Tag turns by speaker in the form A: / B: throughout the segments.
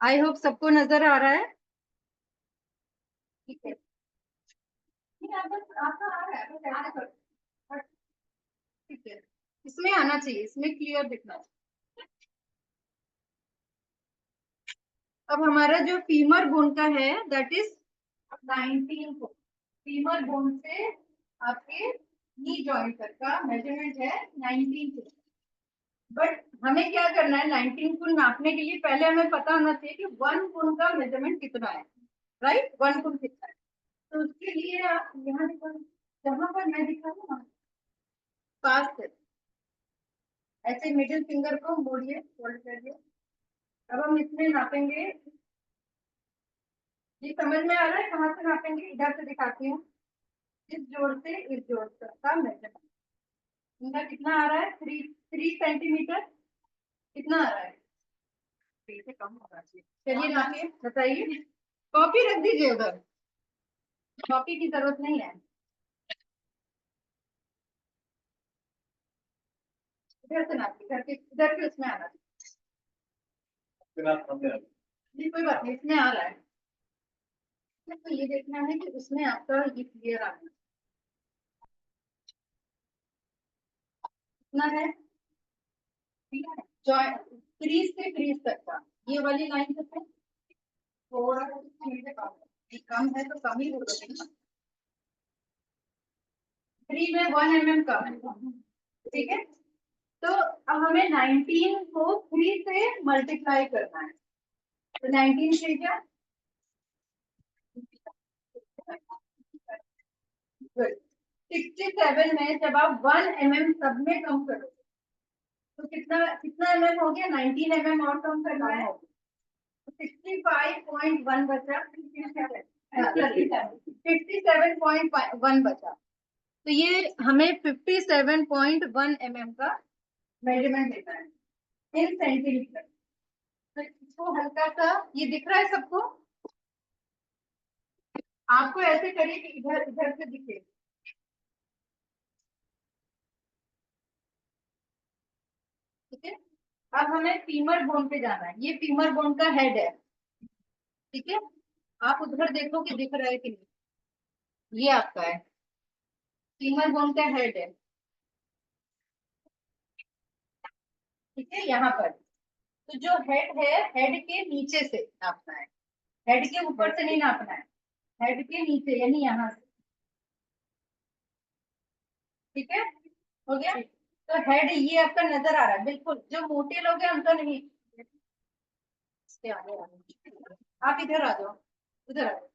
A: I hope सबको नजर आ रहा है। ठीक है, नहीं, आपका आ रहा है, बस ऐसे करो। ठीक है, इसमें आना चाहिए, इसमें क्लियर दिखना चाहिए। अब हमारा जो फीमर बोन का है दैट इज 19 को, फीमर बोन से आपके नी जॉइंट तक का मेजरमेंट है 19 को। बट हमें क्या करना है, 19 को नापने के लिए पहले हमें पता होना चाहिए कि 1 कोण का मेजरमेंट कितना है। राइट, 1 कोण कितना है। तो उसके लिए आप यहाँ दिखा, जहां पर मैं दिखा हूँ ना, पास से ऐसे मिडिल फिंगर को मोड़िए, फोल्ड करिए। अब हम इसमें नापेंगे। ये समझ में आ रहा है कहाँ से नापेंगे? इधर से दिखाती हूँ। इस जोड़ से इस जोड़ तक का मेजरमेंट इनका कितना आ रहा है? 3 सेंटीमीटर। कितना आ रहा है? 3 से कम होना चाहिए। चलिए नापिए, बताइए। कॉपी रख दीजिए उधर, कॉपी की जरूरत नहीं है। इधर से नापिए, इधर के उसमें आना चाहिए। जी कोई बात नहीं, इसमें आ रहा है। तो ये देखना है कि उसमें आपका ये क्लियर आना है। कितना है? जॉइंट क्रीज से क्रीज तक का, ये वाली लाइन तक है। थोड़ा सा नीचे कम है, ये कम है तो कम ही होगा। 3 में 1 mm कम है। ठीक है, तो अब हमें 19 को 3 से मल्टीप्लाई करना है। तो 19 से क्या? 67 में जब आप 1 mm सब में कम करो तो कितना कितना mm हो गया? 19 mm और कम करना है। 65.1 बचा, 57.1 बचा। तो ये हमें 57.1 mm का मेजरमेंट देता है इन सेंटीमीटर। तो इसको हल्का सा, ये दिख रहा है सबको? आपको ऐसे करिए कि इधर इधर से दिखे। ठीक है, अब हमें फीमर बोन पे जाना है। ये फीमर बोन का हेड है। ठीक है, आप उधर देखो कि दिख रहा है कि नहीं। ये आपका है, फीमर बोन का हेड है। ठीक है, यहाँ पर तो जो हेड है, हेड के नीचे से नापना है। हेड के ऊपर से नहीं नापना है, हेड के नीचे यानी यहाँ से। ठीक है, हो गया। तो हेड ये आपका नजर आ रहा है बिल्कुल। जो मोटे लोग हैं उनका नहीं, इसके आगे आ जाओ। आप इधर आ जाओ, उधर आ जाओ।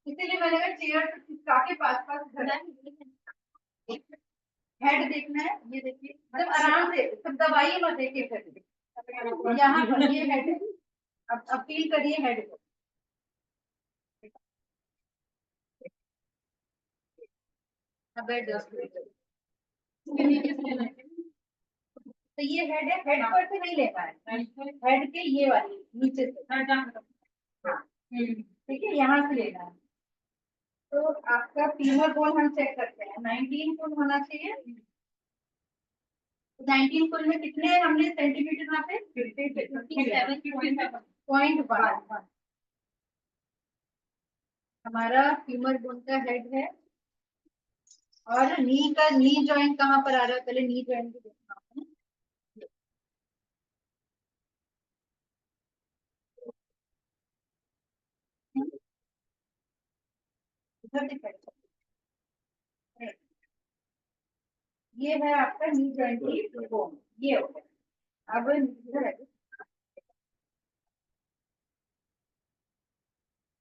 A: इसीलिए मैंने कहा चेयर के पास पास खड़ा है। हेड देखना है, ये देखिए, मतलब आराम से, सब दबाइए मत, देखिए फिर यहाँ पर ये हेड है। अब फील करिए हेड को। अब बैठ जाओ। तो ये हेड है, हेड पर से नहीं लेना है, हेड के ये वाली नीचे से। हाँ, ठीक है, यहाँ से लेना है। तो आपका फीमर बोन हम चेक करते हैं, 19 फुल होना चाहिए। 19 फुल में कितने हमने सेंटीमीटर नापे? 57.1 हमारा फीमर बोन का हेड है। और नी जॉइंट कहाँ पर आ रहा है? पहले नी जॉइंट भी देखना है। इधर दिखाई, ये है आपका नी जॉइंट की बोन, ये हो गया। अब इधर है।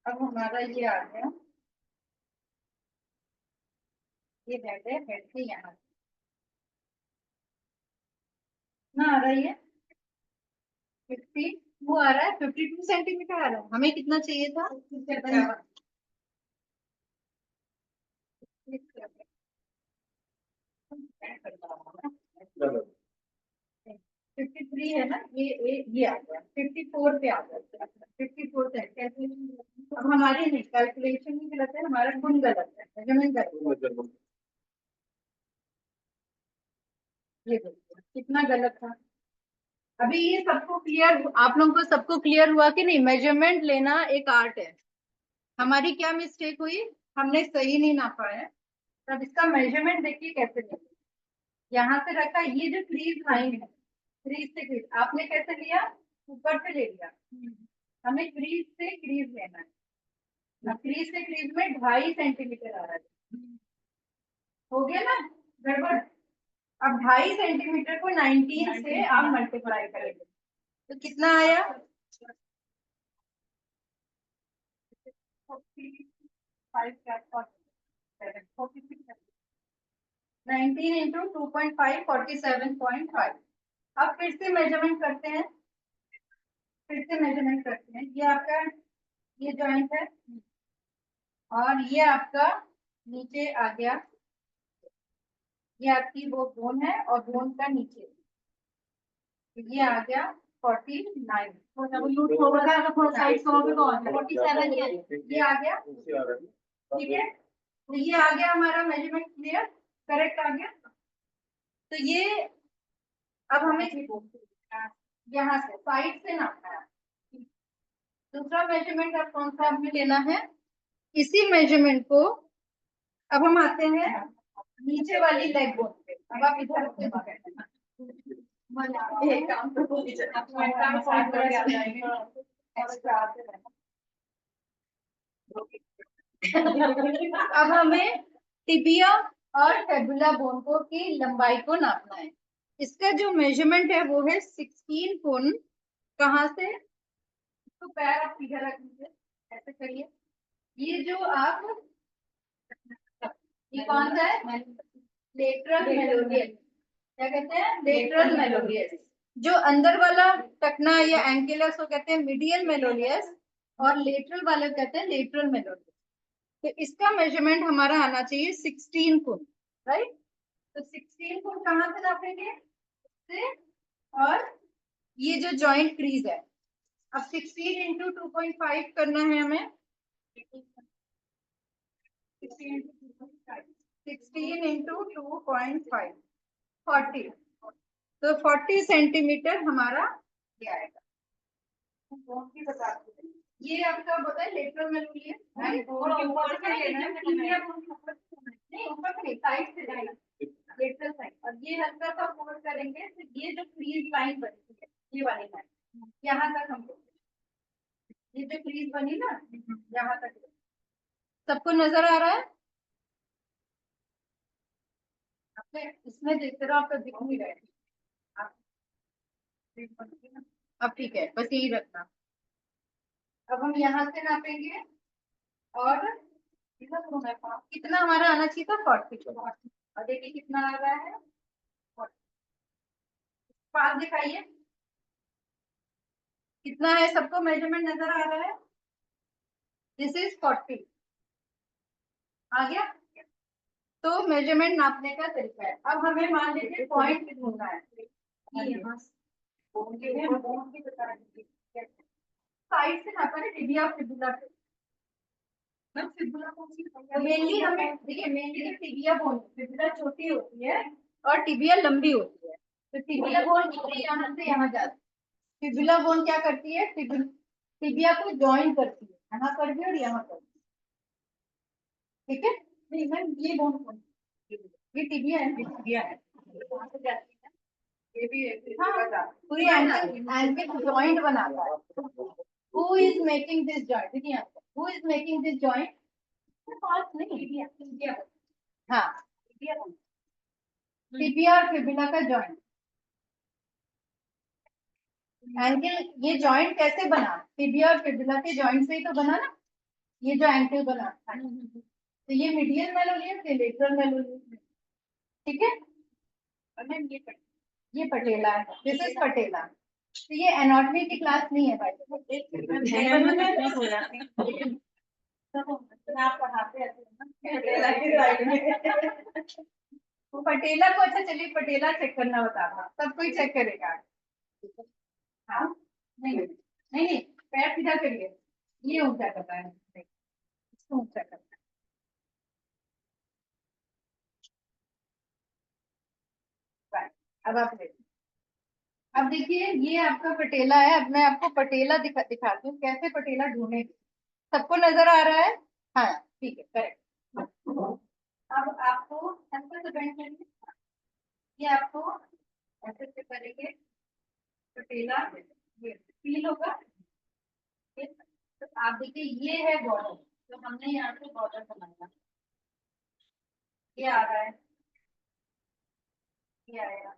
A: अब हमारा ये आ गया, ये हेड है, हेड से यहाँ ना आ रहा है 52 आ रहा है, 52 सेंटीमीटर आ रहा है। हमें कितना चाहिए था? 53 है ना, ये आ गया 54 पे आ गया। 54 से कैसे? अब हमारी नहीं, कैलकुलेशन ही गलत है, हमारा गुण गलत है, मेजरमेंट गलत है। ये देखिए कितना गलत था। अभी ये सबको क्लियर, आप लोगों को सबको क्लियर हुआ कि नहीं? मेजरमेंट लेना एक आर्ट है। हमारी क्या मिस्टेक हुई, हमने सही नहीं नापा है। तब इसका मेजरमेंट देखिए कैसे लेंगे। यहाँ से रखा, ये जो क्रीज लाइन है, क्रीज से क्रीज आपने कैसे लिया, ऊपर से ले लिया। हमें क्रीज से क्रीज लेना है। क्रीज से क्रीज में 2.5 सेंटीमीटर आ रहा है, हो गया ना गड़बड़। अब 2.5 सेंटीमीटर को 19 से आप मल्टीप्लाई करेंगे तो कितना आया? 19 इंटू 2.5 47.5। अब फिर से मेजरमेंट करते हैं, फिर से मेजरमेंट करते हैं। ये आपका ये जॉइंट है और ये आपका नीचे आ गया, ये आपकी वो बोन है और बोन का नीचे ये आ गया 49। थोड़ा साइड करोगे तो 47 ये आ गया, ठीक है। तो ये आ गया हमारा मेजरमेंट, क्लियर, करेक्ट आ गया। तो ये अब हमें यहाँ से साइड से नापना है। दूसरा मेजरमेंट अब कौन सा हमें लेना है? इसी मेजरमेंट को अब हम आते हैं नीचे वाली लेग बोन पे। अब आप इधर से पकड़ना, एक काम तो अब हमें टिबिया और फेबुला बोन को की लंबाई को नापना है। इसका जो मेजरमेंट है वो है 16 कोण। कहाँ से? तो पैर आप सीधा रख लीजिए, ऐसे करिए। ये जो आप, ये कौन सा है? Lateral melodious. क्या कहते हैं? Lateral melodious. जो अंदर वाला टखना या एंकिलस वो कहते हैं मीडियल मेलोडियस, और लेटरल वाला कहते हैं लेटरल मेलोडियस। तो इसका मेजरमेंट हमारा आना चाहिए 16 कोण, राइट। तो 16 कोण कहाँ से नापेंगे? से, और ये जो जॉइंट क्रीज है, अब 16 इंटू 2.5 करना है हमें। 16 इंटू 2.5 40। तो 40 सेंटीमीटर हमारा ये आएगा। ये आपका बता है लेटरल मेलोडियस, नहीं ऊपर से साइड से लेटरल साइड। और ये हल्का सा फोल्ड करेंगे तो ये जो क्रीज लाइन बनी है, ये वाली लाइन यहाँ तक हमको, ये जो क्रीज बनी ना यहाँ तक। सबको नजर आ रहा है? आपने इसमें देखते रहो, आपका दिख नहीं रहा है। अब ठीक है, बस यही रखना। अब हम यहाँ से नापेंगे और कितना हमारा आना चाहिए था? 40। और देखिए कितना आ रहा है, 40। पास दिखाइए कितना है, सबको मेजरमेंट नजर आ रहा है? दिस इज 40 आ गया। तो मेजरमेंट नापने का तरीका है। अब हमें मान लीजिए पॉइंट ढूंढना है, साइड से नापा है टिबिया फिबुला पे। मेनली हमें देखिए, मेनली टिबिया बोन, फिबुला छोटी होती है और टिबिया लंबी होती है। तो टिबिया बोन यहाँ से यहाँ जाती है, फिबुला बोन क्या करती है? टिबिया को ज्वाइन करती है, यहाँ पर भी और यहाँ पर भी, ठीक है। नहीं मैम, ये बोन कौन? ये टिबिया है, टिबिया है, वहाँ से जाती है। ये भी हाँ, पूरी एंकल जॉइंट बनाता है। Who is making this joint? देखिए यहाँ पर, who is making this joint? पास नहीं, टिबिया। हाँ, टिबिया और फिबुला का जॉइंट। एंकल ये जॉइंट कैसे बना? टिबिया और फिबुला के जॉइंट से ही तो बना ना, ये जो एंकल बना। तो ये मीडियल मेलोनियस, ये लेटरल मेलोनियस, ठीक है। और मैम ये पटेला है, दिस इज पटेला। तो ये एनाटॉमी की क्लास नहीं है भाई, आप पढ़ाते वो पटेला को। अच्छा चलिए पटेला चेक करना बता रहा, सब कोई चेक करेगा। हाँ, नहीं नहीं नहीं, पैर सीधा करिए, ये ऊंचा करता है, इसको ऊंचा करता है। अब आप देखिए, अब देखिए ये आपका पटेला है। अब मैं आपको पटेला दिखाती हूँ कैसे पटेला ढूंढे। सबको नजर आ रहा है? हाँ ठीक है, करेक्ट। अब आपको ऐसे से बैंड करेंगे, ये आपको ऐसे से करेंगे, पटेला ये फील होगा। ठीक? तो आप देखिए ये है बॉर्डर, तो हमने यहाँ से बॉर्डर बनाया, ये आ रहा है, ये आएगा।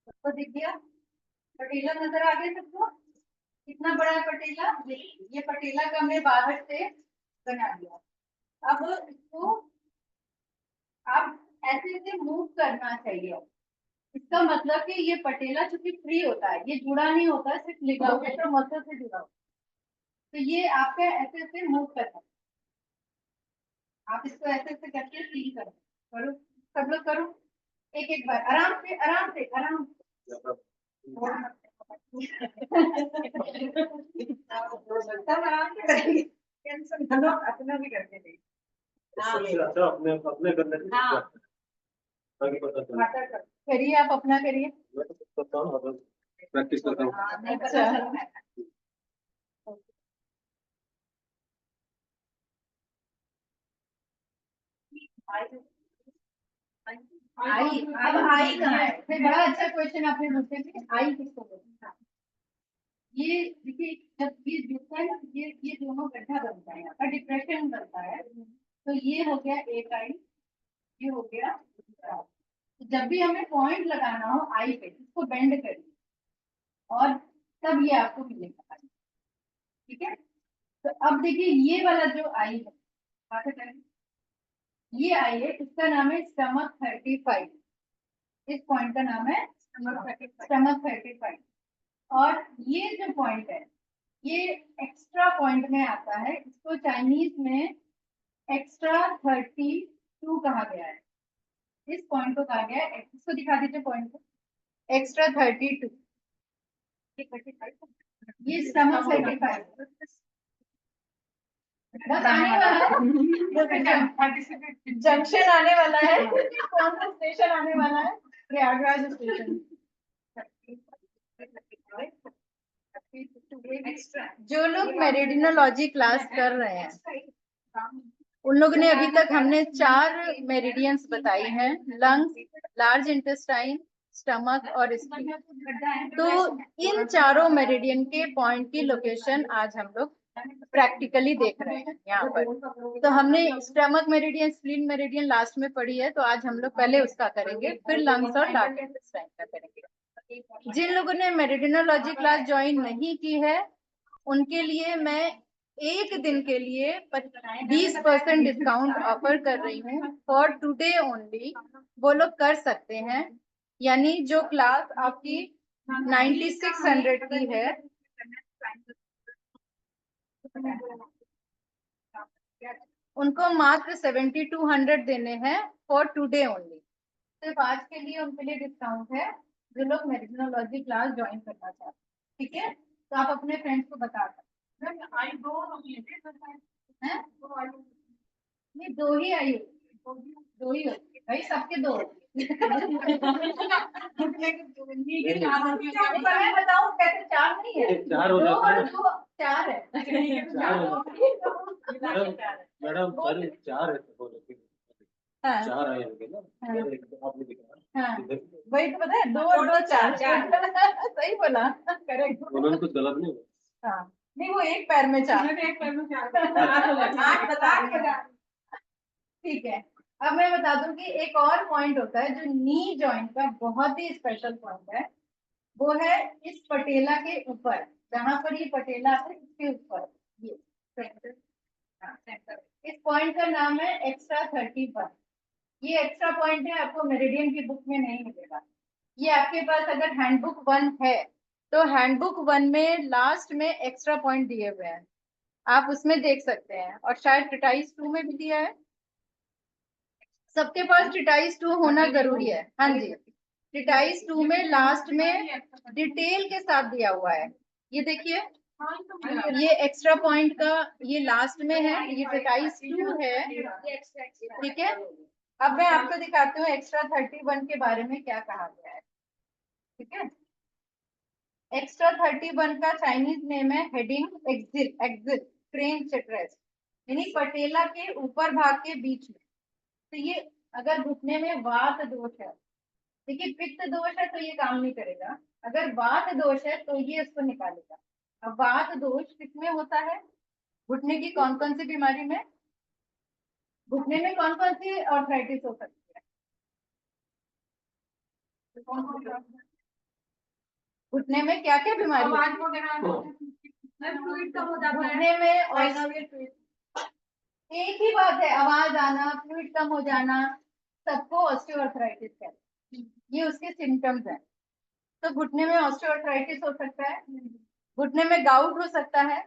A: सबको दिख गया? पटेला नजर आ गया सबको? कितना बड़ा है पटेला? ये पटेला का हमने बाहर से बना दिया। अब इसको आप ऐसे ऐसे मूव करना चाहिए। इसका मतलब कि ये पटेला चूंकि फ्री होता है, ये जुड़ा नहीं होता, सिर्फ लिगामेंट और मसल से जुड़ा होता है, तो ये आपका ऐसे ऐसे मूव करना है। आप इसको ऐसे ऐसे करके फील करो, करो सब लोग करो, एक एक बार आराम से आराम से आराम से। सब आराम से करेंगे, टेंशन ना लो, अपना भी करके देखिए। अच्छा अपने अपने करने से आगे पता चला करिए, आप अपना करिए। मैं तो करता हूँ, प्रैक्टिस करता हूँ। अच्छा आई, अब आई कहाँ है? फिर बड़ा अच्छा क्वेश्चन आपने पूछा कि आई किसको बोलते हैं। ये देखिए, जब ये जुड़ता है ना, ये दोनों गड्ढा बनता है, यहाँ पर डिप्रेशन बनता है, तो ये हो गया एक आई, ये हो गया दूसरा। तो जब भी हमें पॉइंट लगाना हो आई पे, इसको बेंड करिए और तब ये आपको मिलेगा। ठीक है, तो अब देखिए ये वाला जो आई है, बात करें, ये आई है, इसका नाम है स्टमक 35। इस पॉइंट का नाम है स्टमक 35। और ये जो पॉइंट है, ये एक्स्ट्रा पॉइंट में आता है, इसको चाइनीज में एक्स्ट्रा 32 कहा गया है। इस पॉइंट को कहा गया है, इसको दिखा दीजिए पॉइंट को, एक्स्ट्रा 32। ये स्टमक 35 बस आने वाला है, जंक्शन आने वाला है। कौन सा स्टेशन आने वाला है? प्रयागराज स्टेशन। जो लोग मेरिडिनोलॉजी क्लास कर रहे हैं, उन लोगों ने अभी तक हमने 4 मेरिडियंस बताई हैं, लंग्स, लार्ज इंटेस्टाइन, स्टमक और स्प्लीन। तो इन चारों मेरिडियन के पॉइंट की लोकेशन आज हम लोग प्रैक्टिकली देख रहे हैं यहाँ पर। तो हमने stomach meridian, spleen meridian last में पढ़ी है, तो आज हम लोग पहले उसका करेंगे, फिर लंग्स और लार्ज इंटेस्टाइन का करेंगे। जिन लोगों ने मेरिडिनोलॉजी क्लास ज्वाइन नहीं की है, उनके लिए मैं एक दिन के लिए 20% डिस्काउंट ऑफर कर रही हूँ, फॉर टुडे ओनली। वो लोग कर सकते हैं, यानी जो क्लास आपकी 9600 की है, उनको मात्र 7200 देने हैं, फॉर टुडे ओनली। सिर्फ आज के लिए उनके लिए डिस्काउंट है, जो लोग मेडिसिनोलॉजी क्लास ज्वाइन करना चाहते हैं। ठीक है, तो आप अपने फ्रेंड्स को बता सकते हैं। नहीं, 2 ही आई होगी, 2 ही होगी भाई, सबके 2 मैं बताऊं कैसे 4 नहीं है, 4 हो जाता है, 2 4 है। मैडम 4 है, हाँ 4 आए होंगे ना, आपने दिखा। हाँ वही तो पता है, 2 और 2 4 सही बोला, करेक्ट। उन्होंने कुछ गलत नहीं बोला। हाँ नहीं, वो एक पैर में 4, एक पैर में 4 बता। ठीक है, अब मैं बता दूं कि एक और पॉइंट होता है जो नी जॉइंट का बहुत ही स्पेशल पॉइंट है, वो है इस पटेला के ऊपर, जहां पर ये पटेला है इसके ऊपर, ये सेंटर। हाँ, सेंटर। इस पॉइंट का नाम है एक्स्ट्रा 31। ये एक्स्ट्रा पॉइंट है, आपको मेरिडियन की बुक में नहीं मिलेगा। ये आपके पास अगर हैंडबुक 1 है, तो हैंडबुक 1 में लास्ट में एक्स्ट्रा पॉइंट दिए हुए हैं, आप उसमें देख सकते हैं, और शायद ट्रेटाइज 2 में भी दिया है। सबके पास टिटाइस 2 होना जरूरी है। हाँ जी, टिटाइस 2 में लास्ट में डिटेल के साथ दिया हुआ है। ये देखिए, ये एक्स्ट्रा पॉइंट का ये लास्ट में है, ये टिटाइस 2 है, ठीक है। अब मैं आपको दिखाती हूँ एक्स्ट्रा 31 के बारे में क्या कहा गया है, ठीक है। एक्स्ट्रा 31 का चाइनीज नेम है हेडिंग एक्सिल, एक्सिल क्रेन चेट्रेस, यानी पटेला के ऊपर भाग के बीच में। तो ये अगर घुटने में वात दोष है, देखिए पित्त दोष है तो ये काम नहीं करेगा, अगर वात दोष है तो ये इसको निकालेगा। अब वात दोष किसमें होता है? घुटने की कौन कौन सी बीमारी में, घुटने में कौन कौन सी आर्थराइटिस हो सकती है? घुटने में क्या क्या बीमारी? घुटने में और एक ही बात है, आवाज आना, फ्लूइड कम हो जाना, सबको ऑस्टियोआर्थराइटिस कहते हैं, ये उसके सिम्टम्स हैं। तो घुटने में ऑस्टियोआर्थराइटिस हो सकता है, घुटने में गाउट हो सकता है,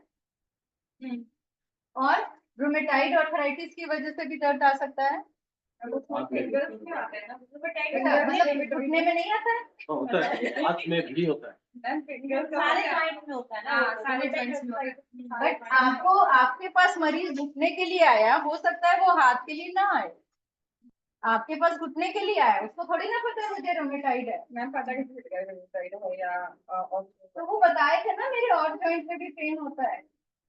A: और रूमेटाइड आर्थराइटिस की वजह से भी दर्द आ सकता है। मतलब घुटने में नहीं आता है,
B: होता है, हाथ में भी होता है,
C: सारे जॉइंट में होता है ना, सारे जॉइंट्स में होता है।
A: बट आपको, आपके पास मरीज घुटने के लिए आया, हो सकता है वो हाथ के लिए ना आए, आपके पास घुटने के लिए आया, उसको थोड़ी ना पता है मुझे रोमेटाइड है। मैम पता कैसे रोमेटाइड हो या तो वो बताए थे ना मेरे और जॉइंट में भी पेन होता है।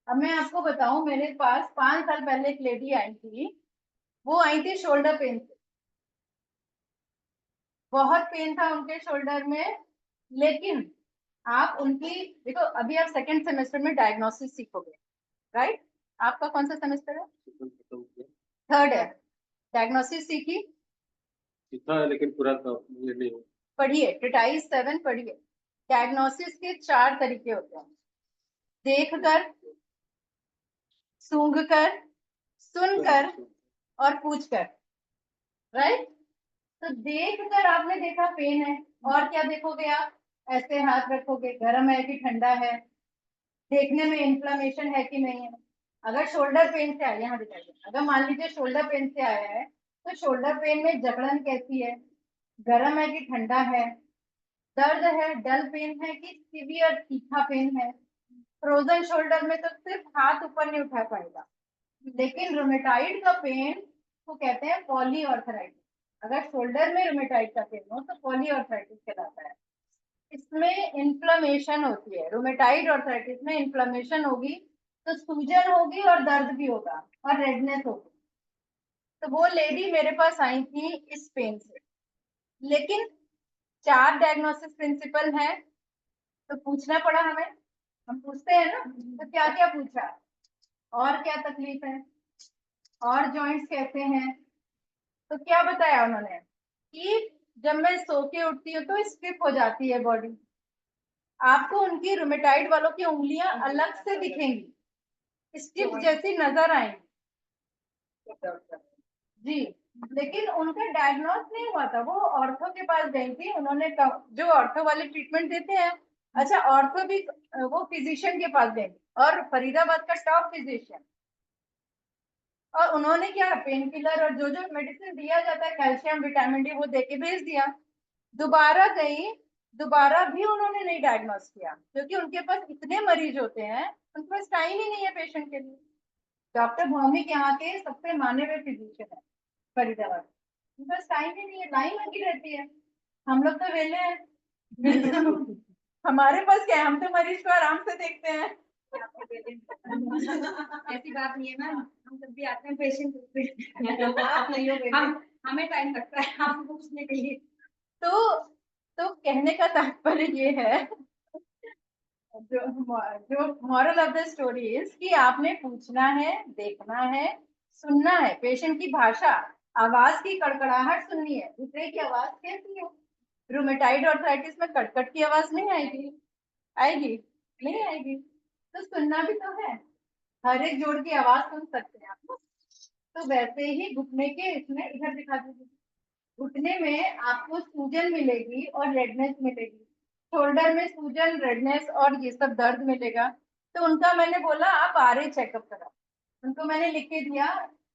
A: अब मैं आपको बताऊं, मेरे पास 5 साल पहले एक लेडी आई थी, वो आई थी शोल्डर पेन से, बहुत पेन था उनके शोल्डर में, लेकिन आप उनकी देखो, अभी आप सेकंड सेमेस्टर में डायग्नोसिस सीखोगे, राइट? आपका कौन सा सेमेस्टर है? थर्ड है। डायग्नोसिस सीखी?
B: सीखा है लेकिन पूरा मुझे नहीं हुआ।
A: पढ़िए, टिटाइस 7 पढ़िए। डायग्नोसिस के 4 तरीके होते हैं, देखकर, सूंघकर, सुनकर और पूछकर, राइट? तो देखकर आपने देखा पेन है, और क्या देखोगे आप? ऐसे हाथ रखोगे, गर्म है कि ठंडा है, देखने में इन्फ्लेमेशन है कि नहीं है। अगर शोल्डर पेन से आया, यहाँ दिखाइए, अगर मान लीजिए शोल्डर पेन से आया है, तो शोल्डर पेन में जकड़न कैसी है, गर्म है कि ठंडा है, दर्द है, डल पेन है कि सीवियर तीखा पेन है। फ्रोजन शोल्डर में तो सिर्फ हाथ ऊपर नहीं उठा पाएगा, लेकिन रोमेटाइड का पेन को कहते हैं पॉलीआर्थराइटिस। अगर शोल्डर में रोमेटाइड का पेन हो तो पॉलीआर्थराइटिस कहलाता है। इसमें इन्फ्लेमेशन होती है, रोमेटाइड आर्थराइटिस में इन्फ्लेमेशन होगी तो सूजन होगी और दर्द भी होगा और रेडनेस होगी। तो वो लेडी मेरे पास आई थी इस पेन से, लेकिन 4 डायग्नोसिस प्रिंसिपल है, तो पूछना पड़ा हमें, हम पूछते हैं ना, तो क्या क्या पूछा, और क्या तकलीफ है, और जॉइंट्स कैसे हैं, तो क्या बताया उन्होंने कि जब मैं सो के उठती हूँ तो स्टिफ हो जाती है बॉडी, आपको उनकी रोमेटाइड वालों की उंगलियां अलग से दिखेंगी, स्टिफ जैसी नजर आएंगी जी, लेकिन उनका डायग्नोस नहीं हुआ था। वो ऑर्थो के पास गई थी, उन्होंने जो ऑर्थो वाले ट्रीटमेंट देते हैं, अच्छा ऑर्थो भी वो फिजिशियन के पास गई, और फरीदाबाद का टॉप फिजिशियन, और उन्होंने क्या, पेन किलर और जो जो मेडिसिन दिया जाता है, कैल्शियम विटामिन डी, वो देके भेज दिया। दोबारा गई, दोबारा भी उन्होंने नहीं डायग्नोस किया, क्योंकि उनके पास इतने मरीज होते हैं, उनके पास टाइम ही नहीं है पेशेंट के लिए। डॉक्टर भौमिक यहाँ के सबसे माने हुए फिजिशियन है फरीदाबाद, उनके पास टाइम ही नहीं है, लाइन लगी रहती है। हम लोग तो वेले हैं हमारे पास क्या है, हम तो मरीज को आराम से देखते हैं
C: ऐसी बात नहीं है मैम, हम जब भी आते हैं पेशेंट आप नहीं हो, हमें टाइम लगता है आपको पूछने के लिए।
A: तो कहने का तात्पर्य ये है, जो moral of the story is कि आपने पूछना है, देखना है, सुनना है, पेशेंट की भाषा, आवाज की कड़कड़ाहट सुननी है, दूसरे की आवाज कैसी है। रूमेटाइड आर्थराइटिस में कटकट की आवाज नहीं आएगी, आएगी नहीं आएगी, तो सुनना भी तो है, हर एक जोड़ की आवाज सुन सकते हैं आप। तो वैसे ही घुटने के, इसमें इधर दिखा दीजिए, घुटने में आपको सूजन मिलेगी और रेडनेस मिलेगी, शोल्डर में सूजन, रेडनेस और ये सब दर्द मिलेगा। तो उनका मैंने बोला आप आरए चेकअप कराओ, उनको मैंने लिख के दिया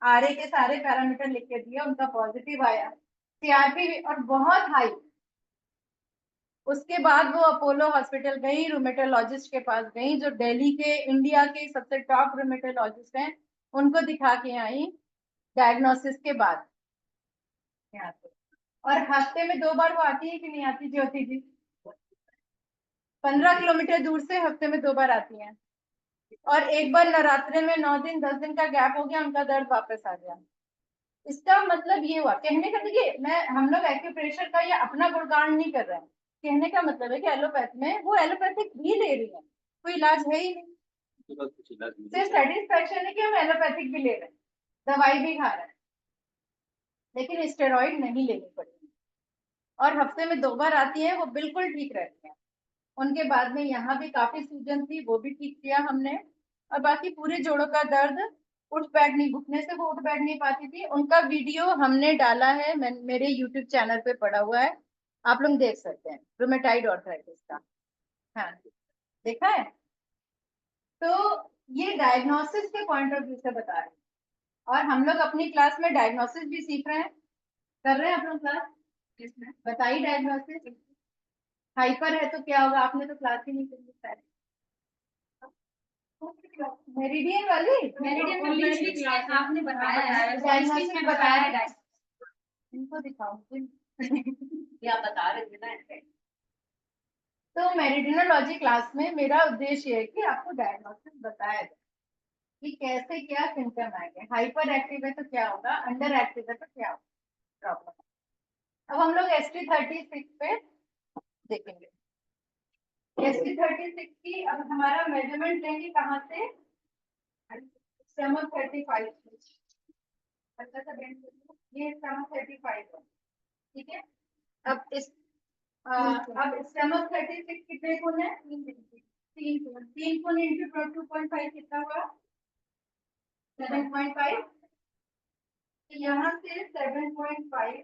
A: आरए के सारे पैरामीटर लिख के दिए, उनका पॉजिटिव आया, सीआरपी और बहुत हाई। उसके बाद वो अपोलो हॉस्पिटल गई, रूमेटोलॉजिस्ट के पास गई, जो दिल्ली के इंडिया के सबसे टॉप रूमेटोलॉजिस्ट हैं, उनको दिखा के आई डायग्नोसिस के बाद यहाँ पे। और हफ्ते में 2 बार वो आती है कि नहीं आती ज्योति जी? 15 किलोमीटर दूर से हफ्ते में 2 बार आती हैं। और एक बार नवरात्रे में 9 दिन 10 दिन का गैप हो गया, उनका दर्द वापस आ गया। इसका मतलब ये हुआ, कहने का देखिए, मैं हम लोग एक्यूप्रेशर का या अपना गुणगान नहीं कर रहे हैं। कहने का मतलब है कि एलोपैथ में वो एलोपैथिक भी ले रही है, कोई इलाज है ही नहीं, सिर्फ सेटिस्फेक्शन है कि हम एलोपैथिक भी ले रहे हैं, दवाई भी खा रहे हैं, लेकिन स्टेरॉइड नहीं लेनी पड़ेगी। और हफ्ते में 2 बार आती है, वो बिल्कुल ठीक रहती है। उनके बाद में यहाँ भी काफी सूजन थी, वो भी ठीक किया हमने। और बाकी पूरे जोड़ों का दर्द, उठ बैठ नहीं, घुटने से वो उठ बैठ नहीं पाती थी। उनका वीडियो हमने डाला है, मेरे यूट्यूब चैनल पे पड़ा हुआ है, आप लोग देख सकते हैं, रूमेटाइड आर्थराइटिस का। हाँ, देखा है? तो ये डायग्नोसिस के पॉइंट ऑफ व्यू से बता रहे हैं। और हम लोग अपनी क्लास में डायग्नोसिस भी सीख रहे हैं, कर रहे हैं आप लोग क्लास, बताइए डायग्नोसिस। हाइपर है तो क्या होगा? आपने तो क्लास ही नहीं करी शायद। मेरिडियन वाली,
C: मेरिडियन में बीच क्लास आपने बताया है,
A: डायग्नोसिस
C: में
A: बताया
C: बताया
A: है।
C: है।
A: इनको दिखाओ।
C: या बता रहे थे ना ऐसे।
A: तो मेरिडियनोलॉजी क्लास में मेरा उद्देश्य है कि आपको डायग्नोसिस बताया जाए कि कैसे क्या सिम्टम आएंगे। हाइपर एक्टिव है तो क्या होगा, अंडर एक्टिव है तो क्या होगा, प्रॉब्लम। अब हम लोग ST36 पे देखेंगे। ST36 की अब हमारा मेजरमेंट लेंगे कहाँ से? स्टमक 35 से। अच्छा सा बेंड करिए, ये स्टमक 35 है, ठीक है। अब अब स्टमक 36 कितने गुण है? 3 गुण। 3 गुण इंटू 2.5 कितना हुआ? 7.5। यहाँ से 7.5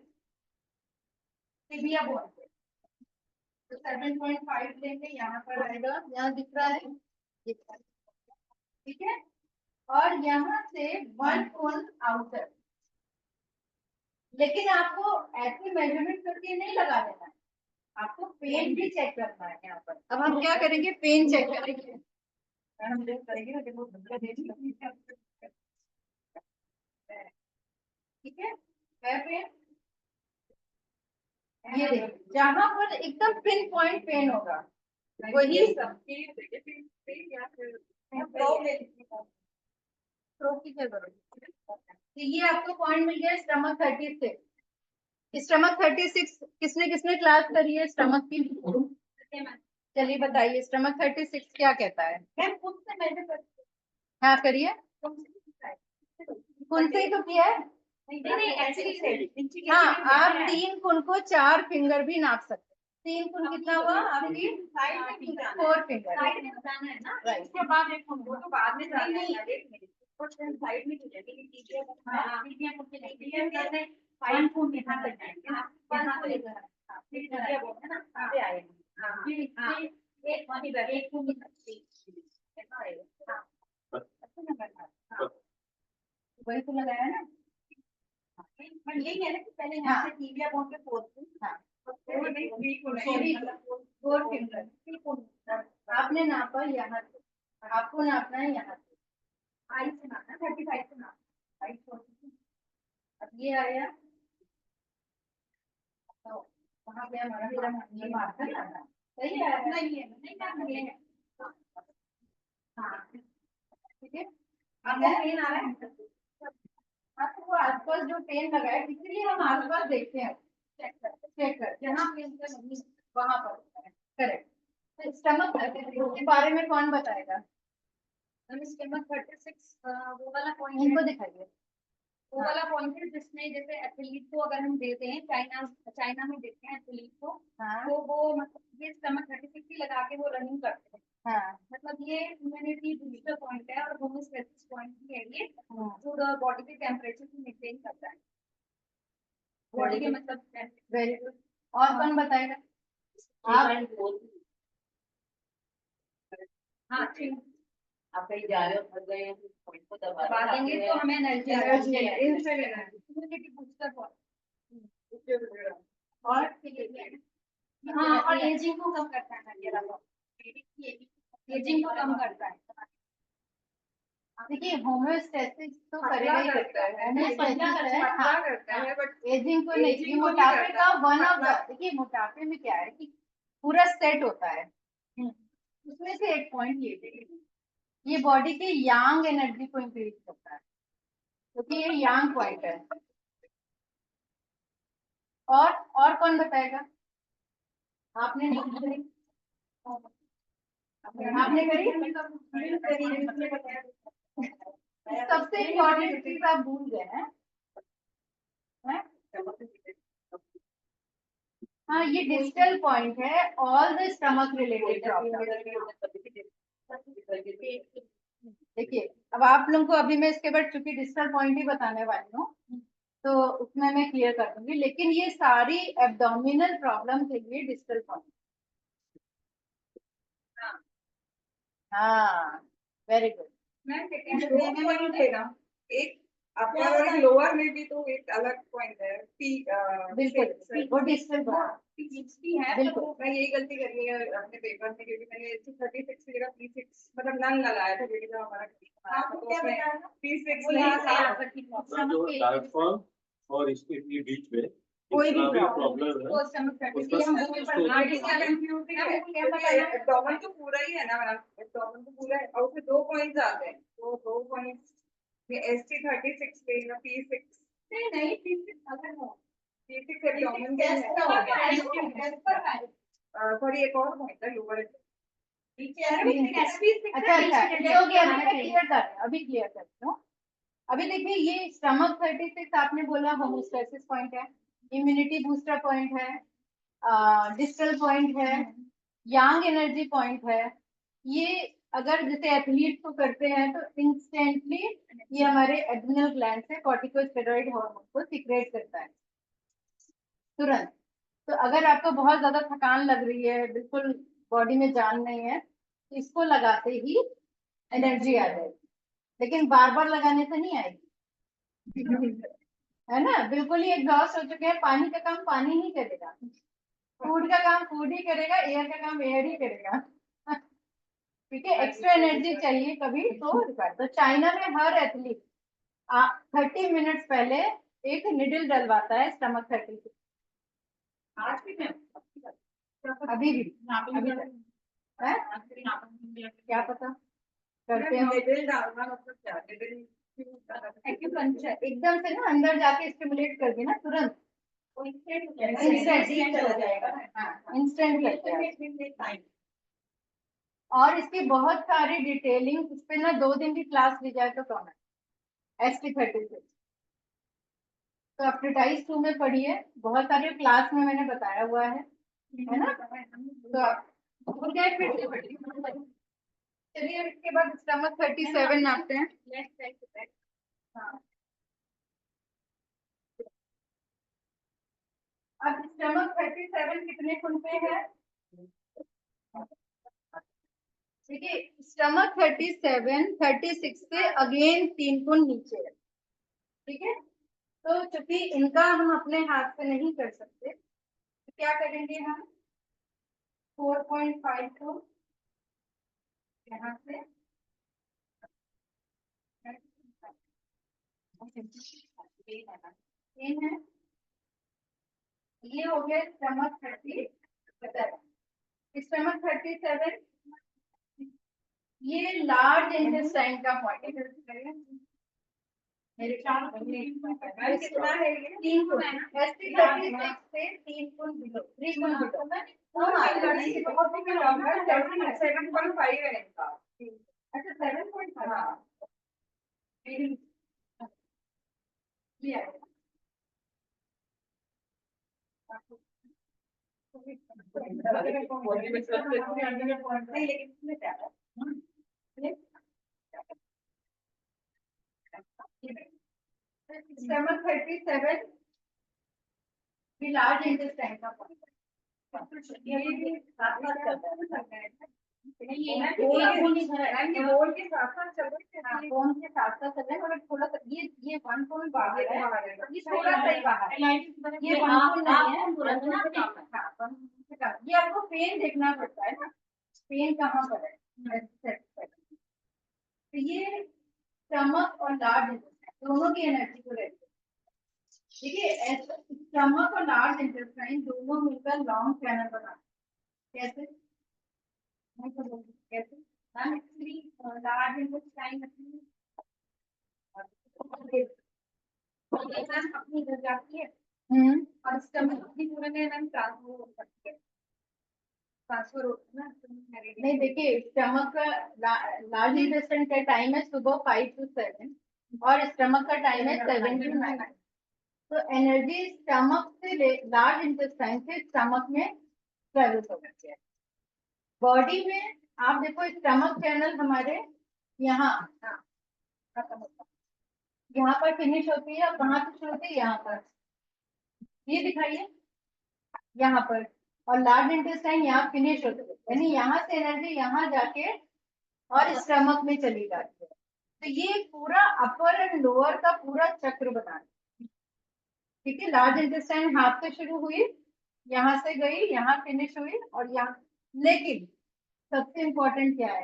A: टिबिया बोन से, तो 7.5 लेंगे, यहाँ पर आएगा, यहाँ दिख रहा है, ठीक है। और यहाँ से 1 गुण आउटर। लेकिन आपको ऐसे मेजरमेंट करके नहीं लगा देना है, आपको पेन भी चेक करना है यहाँ पर। अब हम क्या करेंगे? पेन चेक करेंगे। हम देख करेंगे ना, देखो ठीक है पेन। ये देखिए, जहां पर एकदम पिन पॉइंट पेन होगा वही की क्या जरूरत है? तो ये आपको पॉइंट मिल गया स्टमक 36। स्टमक 36 किसने किसने क्लास करी है स्टमक की? चलिए बताइए, स्टमक 36 क्या कहता है? हाँ करिए, कुन से ही तो किया है। हाँ, आप 3 कुन को 4 फिंगर भी नाप सकते हैं। 3 कुन कितना हुआ आपकी? 4 फिंगर। राइट।
C: उसके बाद एक वो तो बाद में जाना है, कुछ साइड में फाइन फोन के हाथ लग जाएंगे ना, यहाँ पे फिर बोलते हैं ना, यहाँ पे आएंगे। एक वही एक फोन
A: वही तो लगाया ना।
C: यही है ना कि पहले यहाँ से टीबिया बोन पे फोर्थ।
A: हाँ, 4 फिंगर आपने नापा यहाँ से, आपको नापना है यहाँ से,
C: आई से नापना, 35 से नापना।
A: अब ये आया, तो वहाँ पे हमारा पूरा ये मार्कर लाना सही है,
C: नहीं है, नहीं है।
A: हाँ ठीक है।
C: आपको पेन आ रहा है?
A: आपको आसपास जो पेन लगा है, इसलिए हम आसपास देखते हैं, चेक कर जहाँ पेन से वहां पर करेक्ट। तो स्टमक के बारे में कौन बताएगा?
C: स्टमक 36 वो वाला पॉइंट
A: इनको दिखाइए।
C: वो वाला पॉइंट है जिसमें जैसे एथलीट को अगर हम देते हैं, चाइना में देते हैं एथलीट को,
A: हाँ
C: तो वो मतलब ये स्टमक 36 ही लगा के वो रनिंग करते हैं।
A: हाँ,
C: मतलब ये इम्यूनिटी बूस्टर पॉइंट है और होमोस्टैसिस पॉइंट भी है ये, जो बॉडी के टेम्परेचर को मेंटेन करता है, बॉडी के मतलब।
A: Very good. और कौन बताएगा? आप
C: हाँ
D: आप कहीं जा रहे हो थक गए हैं पॉइंट को
C: दबा देंगे तो हमें एनर्जी
A: एनर्जी
C: इम्यूनिटी बूस्टर
A: और
C: हाँ और एजिंग को कम करता है एजिंग को कम करता है
A: देखिए होम्योस्टेसिस तो करेगा ही करता है होम्योस्टेसिस है
C: पतला
A: हाँ
C: करता है बट
A: एजिंग को नहीं ये
C: Aging को भी
A: मोटापे
C: करता
A: का
C: है,
A: वन ऑफ
C: पतला।
A: देखिए मोटापे में क्या है कि पूरा सेट होता है उसमें से एक पॉइंट ये बॉडी के यांग एनर्जी को इंक्रीज करता है क्योंकि ये यांग पॉइंट है और कौन बताएगा आपने नहीं करी आपने करी सबसे इम्पोर्टेंट चीज आप भूल गए हैं हैं? हाँ ये डिजिटल पॉइंट है all the stomach related problem देखिए अब आप लोगों को अभी मैं इसके बाद चूंकि डिजिटल पॉइंट ही बताने वाली हूँ तो उसमें मैं क्लियर कर दूंगी लेकिन ये सारी एब्डोमिनल प्रॉब्लम के लिए डिजिटल पॉइंट हाँ वेरी गुड
C: मैं सेकंड एक अपर और एक लोअर में भी तो एक अलग पॉइंट है
A: बिल्कुल वो डिजिटल पॉइंट
C: पी है
A: बिल्कुल।
C: तो मैं यही गलती कर रही है अपने पेपर में क्योंकि मैंने 36 की जगह P6 मतलब नन लगाया था क्योंकि जो हमारा
A: आपको क्या बताना
C: P6
A: वो
C: नहीं
A: यहाँ से
C: था
A: आ सकती है।
B: अपना जो डायफ्राम और इसके बीच में
A: कोई भी
B: जितना
A: प्रॉब्लम
B: प्रॉब्लम है
C: एब्डोमेन तो पूरा ही है ना एब्डोमेन तो पूरा है और उसमें 2 पॉइंट्स आते हैं तो 2 पॉइंट्स ये ST36 पे या P6 नहीं P6 अगर हो P6 एब्डोमेन सॉरी एक और पॉइंट है लोअर
A: अच्छा हो गया अभी क्लियर करती हूँ अभी देखिए ये स्टमक 36 आपने बोला होमोस्टेसिस पॉइंट है इम्यूनिटी बूस्टर पॉइंट है डिस्टल पॉइंट है यांग एनर्जी पॉइंट है ये अगर जैसे एथलीट को करते हैं तो इंस्टेंटली ये हमारे एड्रिनल ग्लैंड से कॉर्टिकोस्टेरॉइड हार्मोन को सिक्रेट करता है तुरंत तो अगर आपको बहुत ज्यादा थकान लग रही है बिल्कुल बॉडी में जान नहीं है तो इसको लगाते ही एनर्जी आ जाएगी लेकिन बार बार लगाने से नहीं आएगी है ना बिल्कुल ही एग्जॉस्ट हो चुके हैं पानी का काम पानी ही करेगा फूड का काम फूड ही करेगा एयर का काम एयर ही करेगा ठीक है एक्स्ट्रा एनर्जी चाहिए कभी तो चाइना में हर एथलीट 30 मिनट्स पहले एक निडल डलवाता है स्टमक 36
C: आज भी मैं
A: अभी भी अभी तक है क्या पता करते हो
C: मिडिल डालना मतलब क्या मिडिल
A: एक्यूपंक्चर एकदम से ना अंदर जाके स्टिमुलेट कर देना तुरंत इंस्टेंट चला जाएगा इंस्टेंट और इसकी बहुत सारी डिटेलिंग इस पे ना 2 दिन की क्लास ली जाए तो कौन है ST36 तो एप्टिटाइज 2 में पढ़िए बहुत सारे क्लास में मैंने बताया हुआ है ना तो आप चलिए इसके बाद स्टमक 37 नापते हैं हाँ अब स्टमक 37 कितने खून पे है देखिए स्टमक 37 36 से अगेन 3 गुण नीचे है ठीक है तो चूंकि इनका हम अपने हाथ से नहीं कर सकते तो क्या करेंगे हम 4.5 को यहाँ से है ये हो गया स्टमक 37 स्टमक 37 ये लार्ज इंटेस्टाइन का पॉइंट है मेरे
C: कितना है ये
A: 3 गुण ST36 से 3 गुण बिलो 3 गुण बिलो
C: 7.5 है इनका
A: अच्छा 7.5 हाँ स्टमक 37 लार्ज इंटेस्टाइन का पॉइंट ये भी साथ साथ चलता है
C: बोल के साथ साथ चल रहे
A: हाँ,
C: थे।
A: फोन के साथ साथ चल रहे हैं, मगर थोड़ा सा ये वन फोन बाहर है, ये थोड़ा सा ही बाहर है, ये वन फोन नहीं है। हाँ, वन फोन से कम। ये आपको पेन देखना पड़ता है ना, पेन कहाँ पर है। तो ये स्टमक और लार्ज इंटेस्टाइन दोनों की एनर्जी को रहती है। देखिए स्टमक और लार्ज इंटेस्टाइन दोनों मिलकर लॉन्ग चैनल बनाते हैं। कैसे? मैं तो बोलूँ, कैसे? मैम एक्चुअली लार्ज इंटेस्टाइन अपनी इधर जाती है और स्टमक अपनी पूरे में मैम ट्रांसफर करती है, ट्रांसफर होता है ना। नहीं देखिए, स्टमक का लार्ज इंटेस्टाइन का टाइम है सुबह 5 to 7 और स्टमक का टाइम है 7 to 9। तो एनर्जी स्टमक से लार्ज इंटेस्टाइन से स्टमक में ट्रेवल होती है। बॉडी में आप देखो स्टमक चैनल हमारे यहाँ खत्म होता है, यहाँ पर फिनिश होती है और कहाँ से शुरू होती है, यहाँ पर, ये दिखाइए यहाँ पर, और लार्ज इंटेस्टाइन यहाँ फिनिश होती है, यानी यहाँ से एनर्जी यहाँ जाके और स्टमक में चली जाती है। तो ये पूरा अपर एंड लोअर का पूरा चक्र बना है। ठीक है, लार्ज इंटेस्टाइन हाथ से शुरू हुई, यहाँ से गई, यहाँ फिनिश हुई और यहाँ, लेकिन सबसे इम्पोर्टेंट क्या है,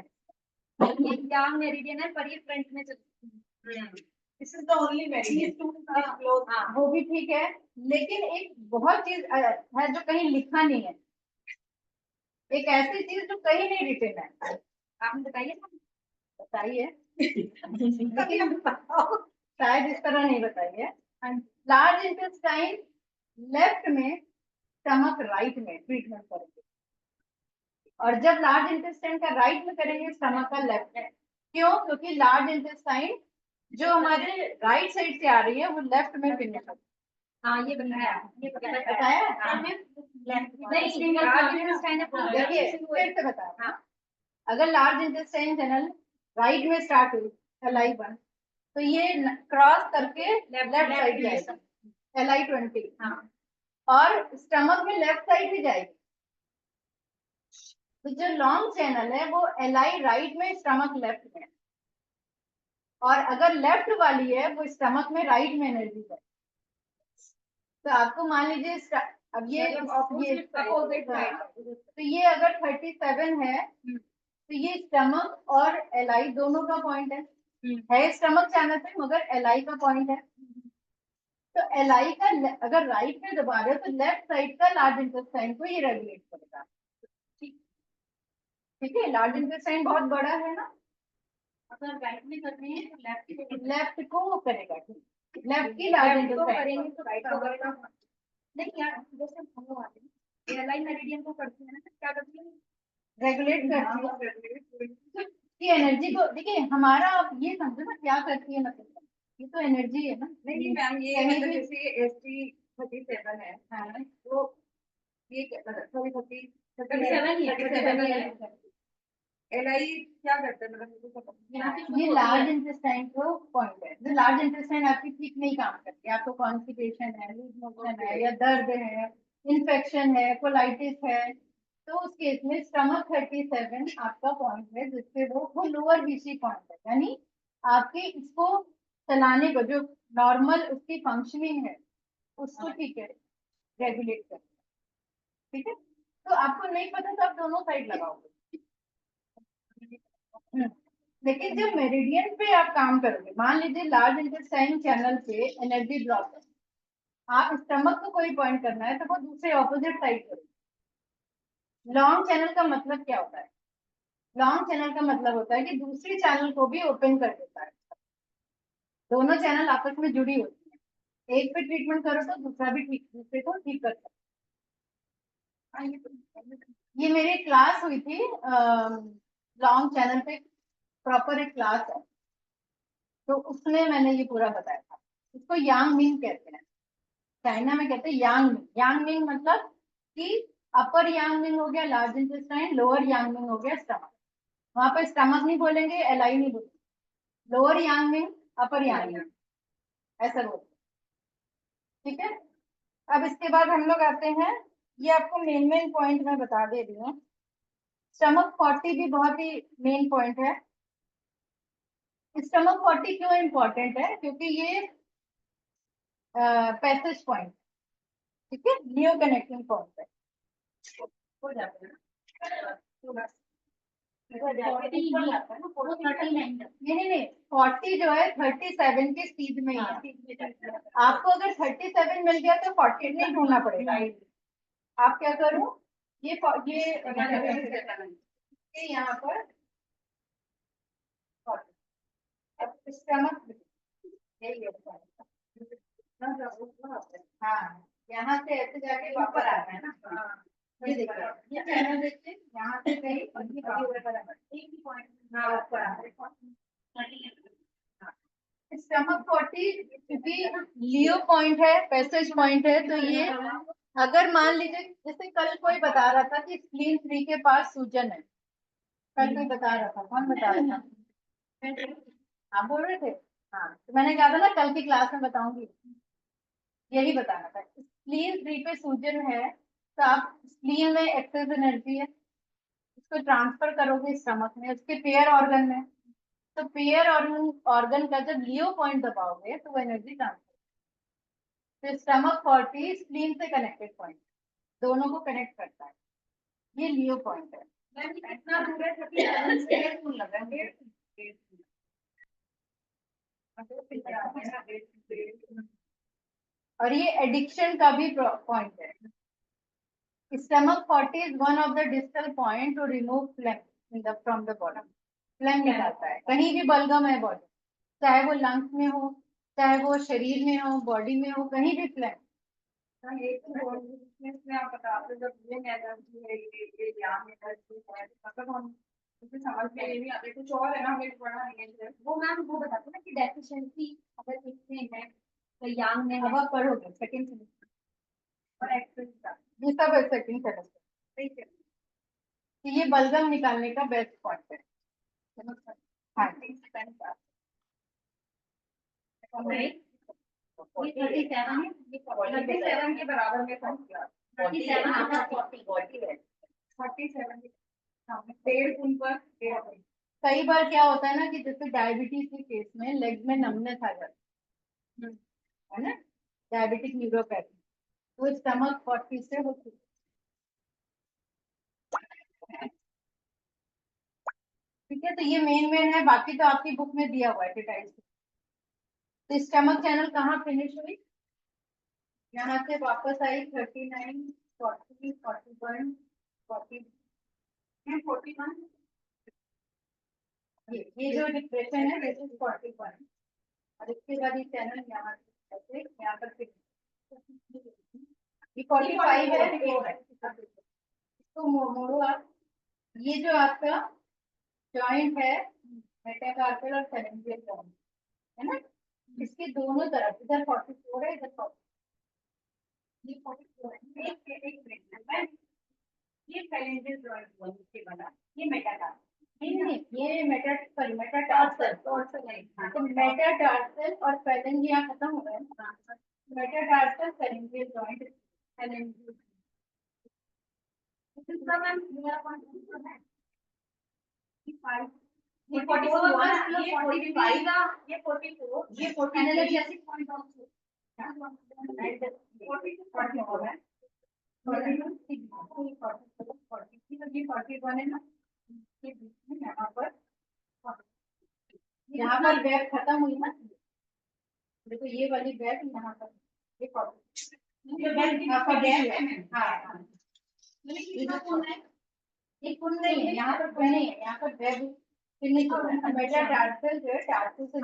A: ये यांग मेरिडियन है पर ये फ्रंट में चलती है। This is the only meridian. हाँ, वो भी ठीक है, लेकिन एक बहुत चीज है जो कहीं लिखा नहीं है, एक ऐसी चीज जो कहीं नहीं रिटन है। आपने बताइए, बताइए लेकिन बताओ, शायद इस तरह नहीं बताइए। लार्ज इंटेस्टाइन लेफ्ट में, स्टमक राइट में ट्रीटमेंट करेंगे, और जब लार्ज इंटेस्टाइन का राइट में करेंगे स्टमक का लेफ्ट में। क्यों? क्योंकि लार्ज इंटेस्टाइन जो हमारे राइट साइड से आ रही है वो लेफ्ट में फिनिश होती है। हाँ, ये बताया, बताया देखिए फिर से बताया। अगर लार्ज इंटेस्टाइन चैनल राइट में स्टार्ट हुई LI1, तो ये क्रॉस करके लेफ्ट साइड जाएगी LI20, और स्टमक में लेफ्ट साइड भी जाएगी। तो जो लॉन्ग चैनल है वो LI राइट में, स्टमक लेफ्ट में, और अगर लेफ्ट वाली है वो स्टमक में राइट में एनर्जी है। तो आपको मान लीजिए अब ये अपोजिट साइड, तो ये अगर 37 है तो ये स्टमक और LI दोनों का पॉइंट है स्टमक चैनल पे, मगर LI का पॉइंट है। तो LI का अगर राइट में दबा रहे हो तो लेफ्ट साइड का लार्ज इंटेस्टाइन को ये रेगुलेट करेगा। ठीक है, लार्ज इंटेस्टाइन बहुत बड़ा है ना, अगर राइट में करते हैं तो लेफ्ट को वो करेगा, लेफ्ट की लार्ज इंटेस्टाइन करेंगे तो राइट को करेगा। नहीं यार, जैसे हम लोग आते हैं LI मेरिडियन को करते हैं ना, क्या करती है, रेगुलेट करती है कि एनर्जी को। देखिए हमारा, आप ये समझो ना क्या करती है, मतलब ये तो एनर्जी है ना। नहीं मैम, ये मतलब जैसे ST37 है, तो ये 37 है। LI क्या करता है, मतलब ये लार्ज इंटेस्टाइन को पॉइंट है। जो लार्ज इंटेस्टाइन आपकी ठीक नहीं काम करती, आपको कॉन्स्टिपेशन है, लूज मोशन है, या दर्द है, इन्फेक्शन है, कोलाइटिस है, तो उस केस में स्टमक 37 आपका पॉइंट है, जिससे वो लोअर BC पॉइंट है, यानी आपके इसको चलाने को, जो नॉर्मल उसकी फंक्शनिंग है उसको ठीक है रेगुलेट कर। ठीक है, तो आपको नहीं पता तो आप दोनों साइड लगाओगे। लेकिन जब मेरिडियन पे आप काम करोगे, मान लीजिए लार्ज इंटेस्टाइन चैनल पे एनर्जी ड्रॉप है, आप स्टमक को कोई पॉइंट करना है तो वो दूसरे ऑपोजिट साइड करोगे। लॉन्ग चैनल का मतलब क्या होता है? लॉन्ग चैनल का मतलब होता है कि दूसरी चैनल को भी ओपन कर देता है, दोनों चैनल आपस में जुड़ी होती है, एक पे ट्रीटमेंट करो तो दूसरा भी दूसरे को ठीक कर सकता है। ये मेरी क्लास हुई थी लॉन्ग चैनल पे, प्रॉपर एक क्लास है, तो उसमें मैंने ये पूरा बताया था। इसको यांग मिंग कहते हैं, चाइना में कहते हैं यांग मिंग। यांग मिंग मतलब कि अपर यांग मिंग हो गया लार्ज इंटेस्टाइन, लोअर यांग मिंग हो गया स्टमक। वहां पर स्टमक नहीं बोलेंगे, LI नहीं बोलेंगे, लोअर यांग मिंग, अपर यांग मिंग, ऐसा बोलते। ठीक है, अब इसके बाद हम लोग आते हैं, ये आपको मेन पॉइंट में बता दे रही हूँ। स्टमक 40 भी बहुत ही मेन पॉइंट है। स्टमक 40 क्यों इम्पोर्टेंट है? क्योंकि ये पैसेज पॉइंट, ठीक है, न्यू कनेक्टिंग पॉइंट है।
D: हो जाता है ना।
A: नहीं, 40 जो है 37 के स्पीड में ही है। आपको अगर 37 मिल गया तो 40 नहीं ढूंढना पड़ेगा। आप क्या करो, ये यहाँ पर स्टमक, यही है। हाँ, यहाँ से ऐसे जाके ऊपर आता है ना। ये देखिए, ये चैनल देखिए, यहाँ से कहीं स्टमक 40 क्योंकि लियो पॉइंट है, पैसेज पॉइंट है, तो ये अगर मान लीजिए जैसे कल कोई बता रहा था कि स्प्लीन 3 के पास सूजन है, कल कोई बता रहा था, कौन बता रहा था? आप बोल रहे थे? हाँ, तो मैंने कहा था ना कल की क्लास में बताऊंगी, यही बताना था। स्प्लीन 3 पे सूजन है तो आप स्प्लीन में एक्सेस एनर्जी है, उसको ट्रांसफर करोगे स्टमक में, उसके पेयर ऑर्गन में, तो पेयर ऑर्गन का जब लियो पॉइंट दबाओगे तो वो एनर्जी ट्रांसफर, तो स्टमक 40 स्प्लीन से कनेक्टेड पॉइंट, दोनों को कनेक्ट करता है, ये लियो पॉइंट है।
C: कितना दूर है? 37 से लगा
A: और ये एडिक्शन का भी पॉइंट है। Stomach 40 is one of the distal point to remove phlegm from the body. Flame निकालता है, कहीं भी बलगम है बॉडी, चाहे वो लंग्स में हो, चाहे वो शरीर में हो, बॉडी में हो, कहीं भी फ्लैम।
C: इसमें आप बताते जब ये एनर्जी है, ये यहाँ एनर्जी है, मतलब हम मुझे समझ में ये नहीं आते, कुछ और है ना, हमें पढ़ा नहीं है वो मैम, वो बताते ना कि डेफिशिएंसी अगर इसमें है तो यांग में
A: अब आप पढ़ोगे सेकंड सेमेस्टर
C: और एक्सेस का,
A: ये सब सेकंड सेमेस्टर,
C: ठीक है।
A: तो ये बलगम निकालने का बेस्ट पॉइंट है। हाँ,
C: ये 37 के बराबर में पहुंच गया। 47 के सामने 1.5 गुण पर 1.5।
A: कई बार क्या होता है ना कि जैसे डायबिटीज के केस में लेग में नमनेस आ जाती है ना, डायबिटिक न्यूरोपैथी, तो स्टमक 40 से होती है। ठीक है, तो ये मेन है, बाकी तो आपकी बुक में दिया हुआ है डिटेल्स। तो स्टमक चैनल कहाँ फिनिश हुई? यहाँ से वापस आई 39, 40, 41, 40, 41। ये जो डिप्रेशन है दिस इज 41, और इसके बाद ये चैनल यहाँ से यहाँ पर ये 45 है। इसको मोड़ो आप, ये जो आपका जॉइंट है मेटाकार्पल और फेरेंजियल जॉइंट है ना, इसके दोनों तरफ, इधर 44 है, इधर 40, ये 44 है। एक मिनट, ये फेरेंजियल जॉइंट हुआ इसके बना, ये मेटाकार्पल नहीं, ये मेटाटार्सल तो मेटाटार्सल और फेरेंजिया खत्म हो गए ना, मेटाटार्सल फेरेंजियल जॉइंट फेरेंजियल, इसका मैम मेरा कौन है? ये 44 हुआ ना, ये 45 का, ये 44, ये 46 पॉइंट ऑफ 42 हो रहा है, 41 है ना, ये बीच में यहाँ पर वेब खत्म हुई ना, देखो ये वाली वेब यहाँ पर, ये 40, हाँ, ये कुल नहीं है, यहाँ पर कुल नहीं है, यहाँ पर वेब फिनिश हो रहा है, मेटाटार्सल जो है टार्सल से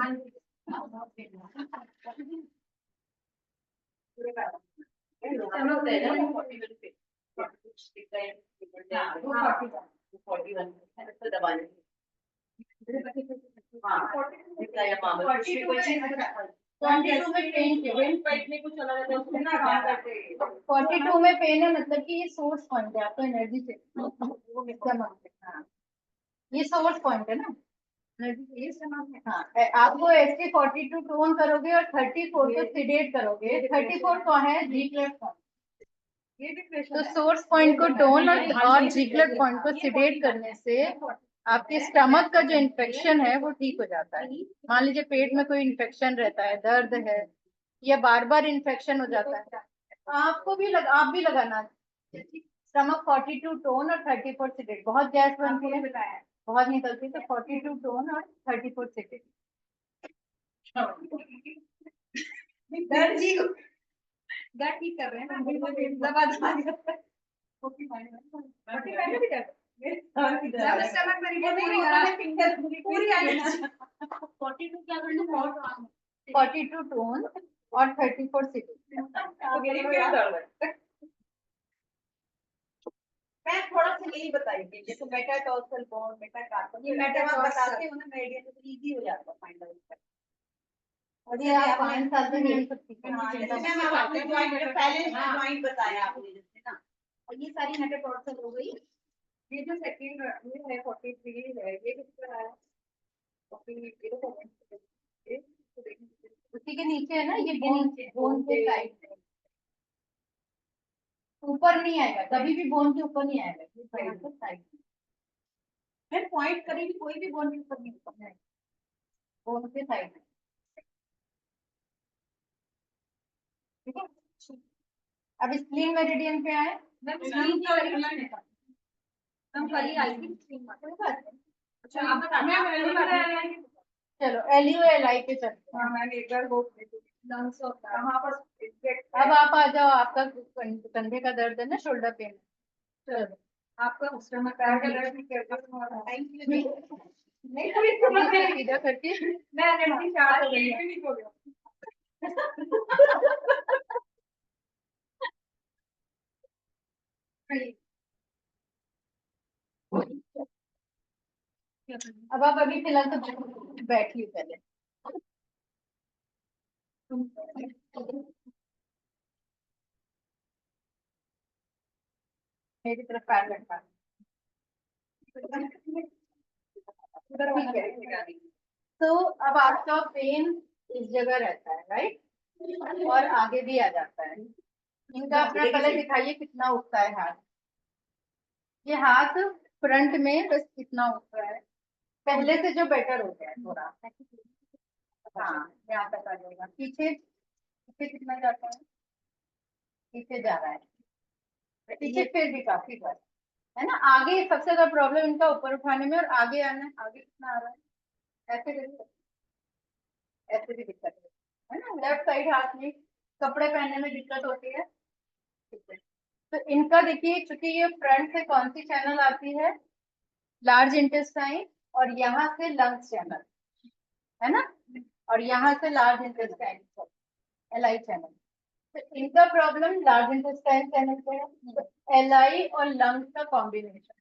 A: फोर्टी टू में पेन है, मतलब कि ये सोर्स पॉइंट है आपको एनर्जी से, ये सोर्स पॉइंट है ना एनर्जी से। हाँ, आपको ST 42 टोन करोगे और 34 को सिडेट करोगे, 34 कौन है? G प्लस ये डिप्रेशन
D: तो
A: है।
D: सोर्स पॉइंट को टोन और जिगलेट पॉइंट को सिडेट करने से आपके स्टमक का जो इन्फेक्शन है वो ठीक हो जाता है। मान लीजिए पेट में कोई इन्फेक्शन रहता है, दर्द है या बार बार इन्फेक्शन हो जाता है, आपको भी आप भी लगाना। स्टमक 42 टोन और 34 सिडेट। बहुत गैस बनती है, बहुत निकलती है, तो 42 टोन और 34 सिडेट।
A: दर्द ठीक कर रहे हैं ना, दबा दबा के। जब स्टमक में रिपोर्ट पूरी आ फिंगर पूरी आ गई ना।
D: 42 क्या करना, 42 टोन और 34 सिडेट।
A: मैं थोड़ा सा यही बताइए, जैसे मेटाटार्सल बोन, मेटाकार्पल, ये मेटाटार्सल बताते हो ना, मेडियन तो इजी हो जाता है फाइंड आउट करना।
D: और ये आप 5 साल तक यही सब सीखेंगे।
A: हाँ,
D: चिंता
A: जैसे
D: मत
A: मैं आपने जॉइंट पहले जॉइंट बताया
D: हाँ।
A: आपने जैसे ना, और ये सारी मेटाटार्सल हो गई। ये जो सेकंड ये है 43 है, ये कितना है 40
D: उसी के नीचे है ना, ये बोन के साइड है, ऊपर नहीं आएगा कभी भी, बोन के ऊपर नहीं आएगा, ये साइड।
A: मैं पॉइंट करी भी कोई भी बोन के ऊपर नहीं होता है,
D: बोन के साइड है।
A: ठीक है।
D: अब स्प्लीन मेरिडियन पे आए।
A: हम करी आई थी
D: कोई बात नहीं।
A: अच्छा आप बताइए।
D: चलो एलयू एल आई पे चलते हैं।
A: हाँ मैंने एक बार वो लंग्स और कहाँ पर
D: अब आप आ जाओ, आपका कंधे का दर्द है ना, शोल्डर पेन। चलो
A: आपका स्टमक पैर का दर्द भी करता है।
D: नहीं कभी सीधा करके
A: मैं एनर्जी चार्ज हो गई है।
D: अब आप अभी फिलहाल तो बैठिए पहले। मेरी तरफ पैर लटका। तो अब आपका पेन इस जगह रहता है, राइट, और आगे भी आ जाता है। इनका अपना पहले दिखाइए कितना उठता है हाथ। ये हाथ फ्रंट में बस कितना उठता है, पहले से जो बेटर हो गया है थोड़ा। हाँ यहाँ तक आ जाएगा। पीछे पीछे कितना जाता है, पीछे जा रहा है, पीछे फिर भी काफी बार है ना। आगे सबसे ज्यादा प्रॉब्लम इनका ऊपर उठाने में, और आगे आना है, आगे कितना आ रहा है, ऐसे करके ऐसे भी दिक्कत है ना। लेफ्ट साइड हाथ में कपड़े पहनने में दिक्कत होती है, ठीक है। तो इनका देखिए, क्योंकि ये फ्रंट से कौन सी चैनल आती है, लार्ज इंटेस्टाइन, और यहाँ से लंग्स चैनल है ना, और यहाँ से लार्ज इंटेस्टाइन एलआई चैनल। तो इनका प्रॉब्लम लार्ज इंटेस्टाइन चैनल पे है, तो एलआई और लंग्स का कॉम्बिनेशन।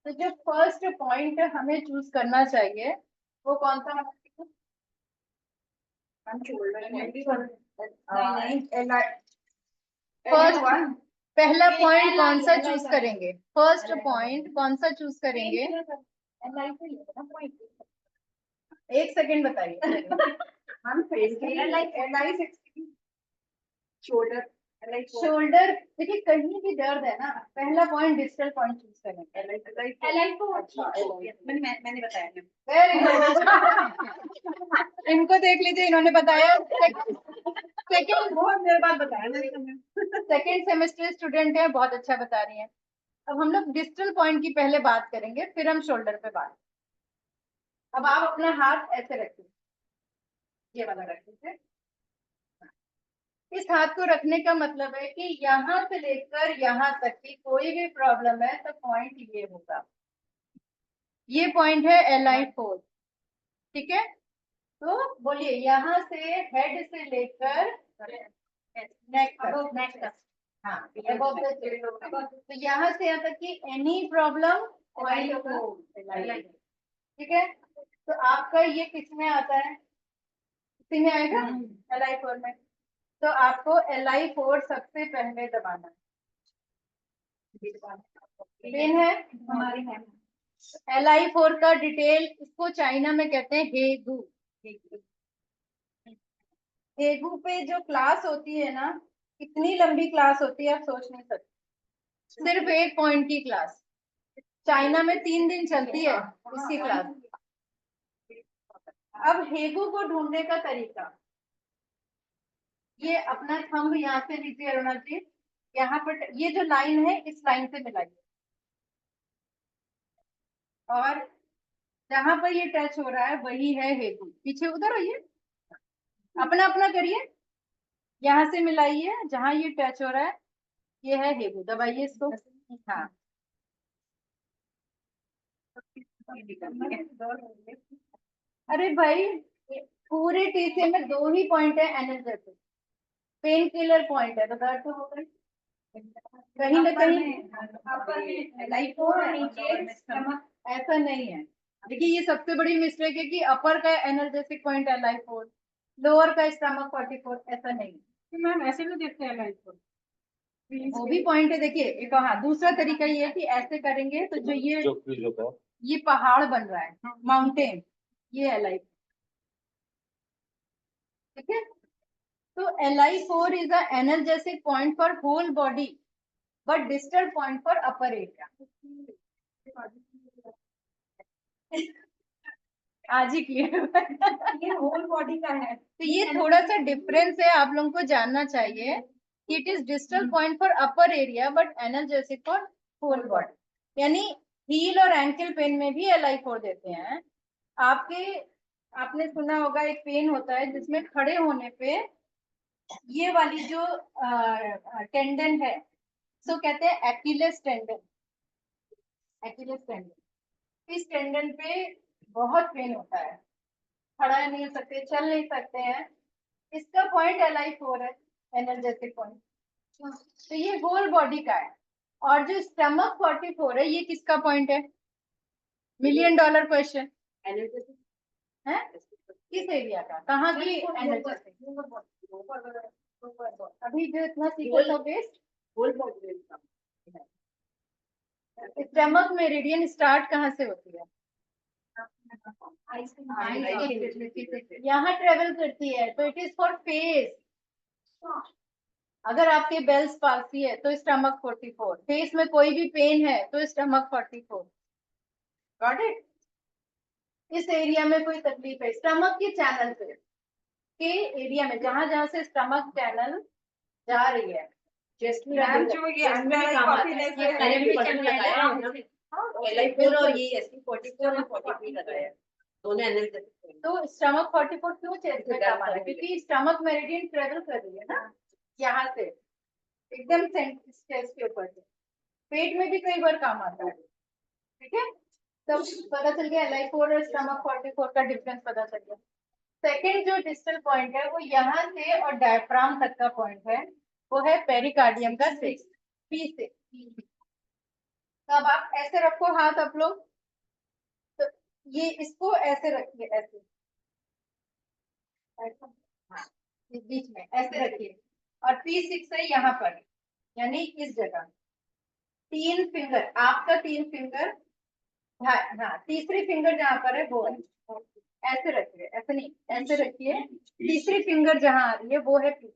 D: तो जो फर्स्ट पॉइंट हमें चूज करना चाहिए वो कौन सा है? फर्स्ट पहला पॉइंट कौन सा चूज करेंगे, फर्स्ट पॉइंट कौन सा चूज करेंगे? एक सेकेंड बताइए। शोल्डर देखिए, कहीं भी दर्द है ना, पहला पॉइंट डिस्टल पॉइंट चूज करेंगे।
A: मैंने बताया
D: वेरी गुड। इनको देख लीजिए, इन्होंने बताया। सेकेंड
A: बहुत देर बाद बताया
D: सेकेंड सेमेस्टर स्टूडेंट है, बहुत अच्छा बता रही हैं। अब हम लोग डिस्टल पॉइंट की पहले बात करेंगे, फिर हम शोल्डर पे बात। अब आप अपना हाथ ऐसे रखिए, ये वाला रखिए। इस हाथ को रखने का मतलब है कि यहाँ से लेकर यहाँ तक की कोई भी प्रॉब्लम है तो पॉइंट ये होगा। ये पॉइंट है LI4, ठीक है। तो बोलिए, यहाँ से हेड से लेकर नेक तक, हाँ above the chin। तो यहाँ से यहाँ तक की एनी प्रॉब्लम पॉइंट होगा, ठीक है। तो आपका ये किस में आता है, इसी में आएगा LI4 में। तो आपको LI4 सबसे पहले दबाना है। पेन है
A: हमारी है।
D: LI4 का डिटेल, इसको चाइना में कहते हैं हेगू। हेगू पे जो क्लास होती है ना, इतनी लंबी क्लास होती है आप सोच नहीं सकते, सिर्फ 1 पॉइंट की क्लास। चाइना में 3 दिन चलती है इसकी क्लास। अब हेगु को ढूंढने का तरीका, ये अपना थंब यहाँ से नीचे होना चाहिए, यहाँ पर ये जो लाइन है इस लाइन से मिलाइए, और जहां पर ये टच हो रहा है वही है हेगु। पीछे उधर होइए, अपना अपना करिए, यहाँ से मिलाइए, जहां ये टच हो रहा है ये है हेगु। दबाइए इसको। हाँ, अरे भाई पूरे टीचे में 2 ही पॉइंट है एनर्जेटिक, पेन किलर पॉइंट है, तो दर्द तो होगा ही। कहीं ना कहीं ऐसा नहीं है। देखिए ये सबसे बड़ी मिस्टेक है कि अपर का एनर्जेटिक पॉइंट है लाइफ फोर्स, लोअर का स्टमक 44, ऐसा नहीं है।
A: मैम ऐसे भी देखते हैं लाइफ को,
D: वो भी पॉइंट है। देखिए एक, हाँ, दूसरा तरीका ये है कि ऐसे करेंगे तो जो ये पहाड़ बन रहा है, माउंटेन, ये है लाइफ, ठीक है। तो Li4 is the analgesic point for whole body, but distal point for upper area. आज ही क्लियर।
A: ये होल बॉडी का है।
D: तो ये थोड़ा सा डिफरेंस है, आप लोगों को जानना चाहिए कि it is distal point for upper area but analgesic for whole body. यानी हील और एंकल पेन में भी Li4 देते हैं। आपने सुना होगा एक पेन होता है जिसमें खड़े होने पे ये वाली जो टेंडन है, सो कहते हैं एक्यूलेस टेंडन। एक्यूलेस टेंडन, इस टेंडन पे बहुत पेन होता है, खड़ा नहीं हो सकते, चल नहीं सकते हैं। इसका पॉइंट Li4 है, एनर्जेटिक पॉइंट। तो ये होल बॉडी का है। और जो स्टमक 44 है ये किसका पॉइंट है? $1 मिलियन क्वेश्चन है, किस एरिया का, कहाँ की एनर्जेटिक? अभी जो इतना sequence of waste, stomach meridian start कहाँ से होती है? यहाँ ट्रेवल करती है, तो इट इज फॉर फेस। अगर आपके बेल्स पालसी है तो स्टमक 44, फेस में कोई भी पेन है तो स्टमक 44। Got it? इस एरिया में कोई तकलीफ है स्टमक के चैनल पे, के एरिया में, जहां जहां से स्टमक चैनल जा रही है,
C: मैम जो ये अंदर कॉपी लेके
E: Li4 और ये ST44 और 43 लगाया है, दोनों एनर्जेटिक।
D: तो स्टमक 44 क्यों चेस्ट में काम आ रहा है? क्योंकि स्टमक मेरिडियन ट्रेवल कर रही है ना, यहाँ से एकदम चेस्ट के ऊपर से, पेट में भी कई बार काम आता है, ठीक है। तो पता चल गया Li4 और स्टमक 44 का डिफरेंस पता चल गया। सेकेंड जो डिस्टल पॉइंट है वो यहाँ से और डायफ्राम तक का पॉइंट है, वो है पेरिकार्डियम का 6, P6। तो अब आप ऐसे रखो हाथ आप लोग, तो ये इसको ऐसे रखिए, ऐसे हाँ, इस बीच में ऐसे रखिए, और P6 है यहाँ पर, यानी इस जगह 3 फिंगर, आपका 3 फिंगर, हाँ तीसरी फिंगर जहाँ पर है वो है, ऐसे रखिए, ऐसे नहीं, ऐसे रखिए। तीसरी फिंगर जहाँ आ रही है वो है P6।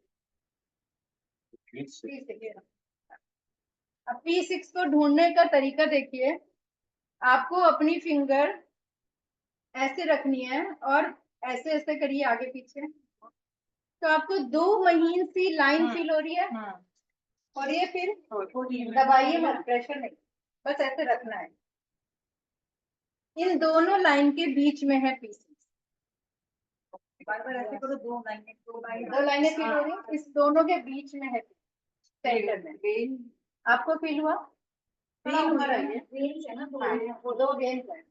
D: अब P6 को ढूंढने का तरीका देखिए, आपको अपनी फिंगर ऐसे रखनी है और ऐसे ऐसे करिए आगे पीछे, तो आपको 2 महीन सी लाइन फील हो रही है, और ये फिर दबाइए मत, प्रेशर नहीं, बस ऐसे रखना है। इन दोनों लाइन के बीच में है P6।
C: बार-बार ऐसे करो, दो
D: लाइनें फील हो रही है, इस दोनों के बीच में है सेंटर में। आपको फील हुआ? फील हो रहा है ना, वो 2 वेन्स है,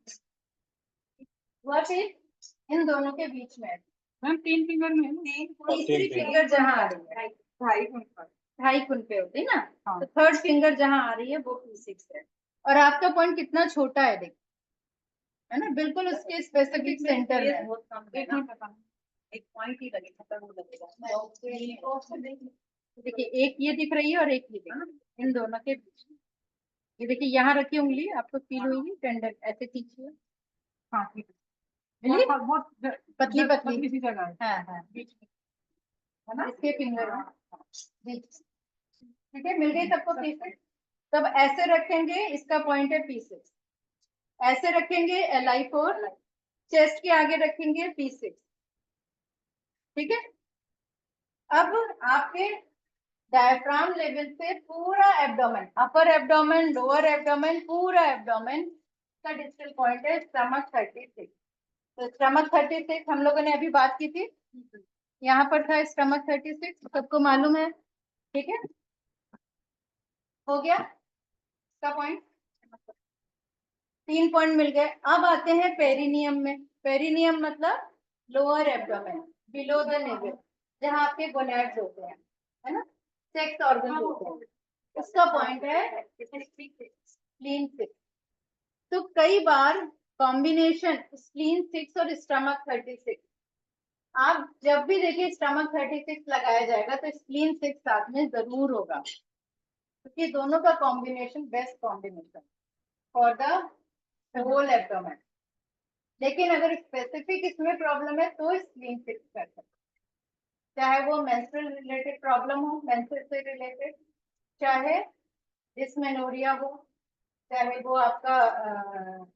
D: वह फिर इन दोनों के बीच में है।
A: मैम 3 फिंगर में
D: तीसरी फिंगर जहाँ आ रही है, ढाई खुन पे होती है ना,
A: हाँ।
D: तो थर्ड फिंगर जहाँ आ रही है वो P6 है। और आपका पॉइंट कितना छोटा है देखिए, है ना, बिल्कुल उसके स्पेसिफिक सेंटर में।
C: बहुत कम है ना, एक पॉइंट ही लगे, खत्म हो लगेगा।
D: देखिए एक ये दिख रही है और एक ये दिख रही है, इन दोनों के बीच में। ये देखिए यहाँ रखी उंगली, आपको फील हुई टेंडर, ऐसे खींचिए,
A: हाँ ठीक
D: मिली?
A: है, बहुत
D: पतली पतली
A: सी जगह है।
D: हाँ हाँ, बीच में है ना, इसके फिंगर में ठीक है, मिल गई सबको P6। तब ऐसे रखेंगे, इसका पॉइंट है P6। ऐसे रखेंगे Li4, चेस्ट के आगे रखेंगे P6। ठीक है, अब आपके डायफ्राम लेवल से पूरा abdomen, upper abdomen, lower abdomen, पूरा एब्डोमेन का डिस्टल पॉइंट है स्टमक 36। तो स्टमक 36 हम लोगों ने अभी बात की थी, यहाँ पर था स्टमक 36, सबको मालूम है। ठीक है, हो गया इसका पॉइंट, 3 पॉइंट मिल गए। अब आते हैं पेरिनियम में। पेरिनियम मतलब lower abdomen, below the naval, जहाँ आपके गोनैड्स होते हैं, है ना, सेक्स ऑर्गन होते हैं, उसका पॉइंट है स्प्लीन 6। तो कई बार कॉम्बिनेशन स्प्लीन 6 और स्टमक 36, आप जब भी देखिए स्टमक 36 लगाया जाएगा तो स्प्लीन 6 साथ में जरूर होगा, क्योंकि दोनों का combination best combination for the whole abdomen. लेकिन अगर स्पेसिफिक इसमें प्रॉब्लम है तो स्प्लीन 6 कर सकते, चाहे वो मेंस्ट्रुअल रिलेटेड प्रॉब्लम हो, मेंसेस से रिलेटेड, चाहे डिस्मेनोरिया हो, चाहे वो आपका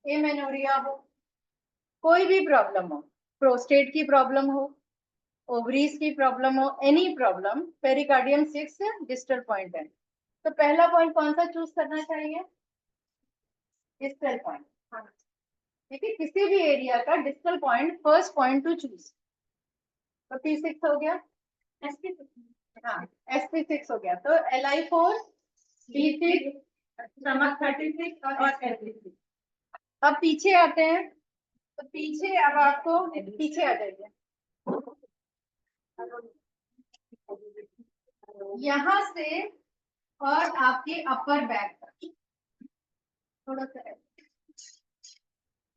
D: एमेनोरिया हो, कोई भी प्रॉब्लम हो, प्रोस्टेट की प्रॉब्लम हो, ओवरीज की प्रॉब्लम हो, any problem, pericardium 6 distal point है। तो पहला पॉइंट कौन सा चूज करना चाहिए? Distal point. ठीक है, किसी भी एरिया का distal point first point two choose. तो P6 हो गया, हाँ SP6 हो गया। तो Li4, P6, स्टमक 36 और SP6। अब पीछे आते हैं, तो पीछे अब आपको पीछे आ जाइए, यहाँ से और आपके अपर बैक तक थोड़ा सा,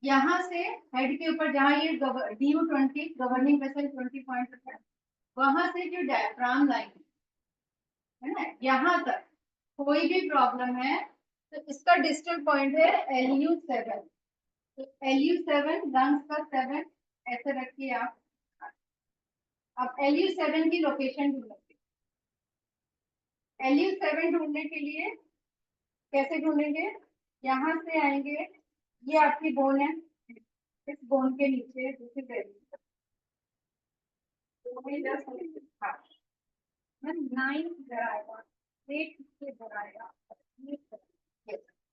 D: यहाँ से हेड के ऊपर जहाँ ये DU20 गवर्निंग वेसल 20 पॉइंट है, वहां से जो डायफ्राम लाइन है ना, यहाँ तक कोई भी प्रॉब्लम है तो इसका डिस्टल पॉइंट है LU7। तो LU7 लंग्स का 7 ऐसे रखिए आप। अब LU7 की लोकेशन ढूंढेंगे। LU7 ढूंढने के लिए कैसे ढूंढेंगे? यहाँ से आएंगे, ये आपकी बोन है, इस बोन के नीचे दूसरी वैल्यू, हाँ 9 इधर आएगा, 8 इधर आएगा,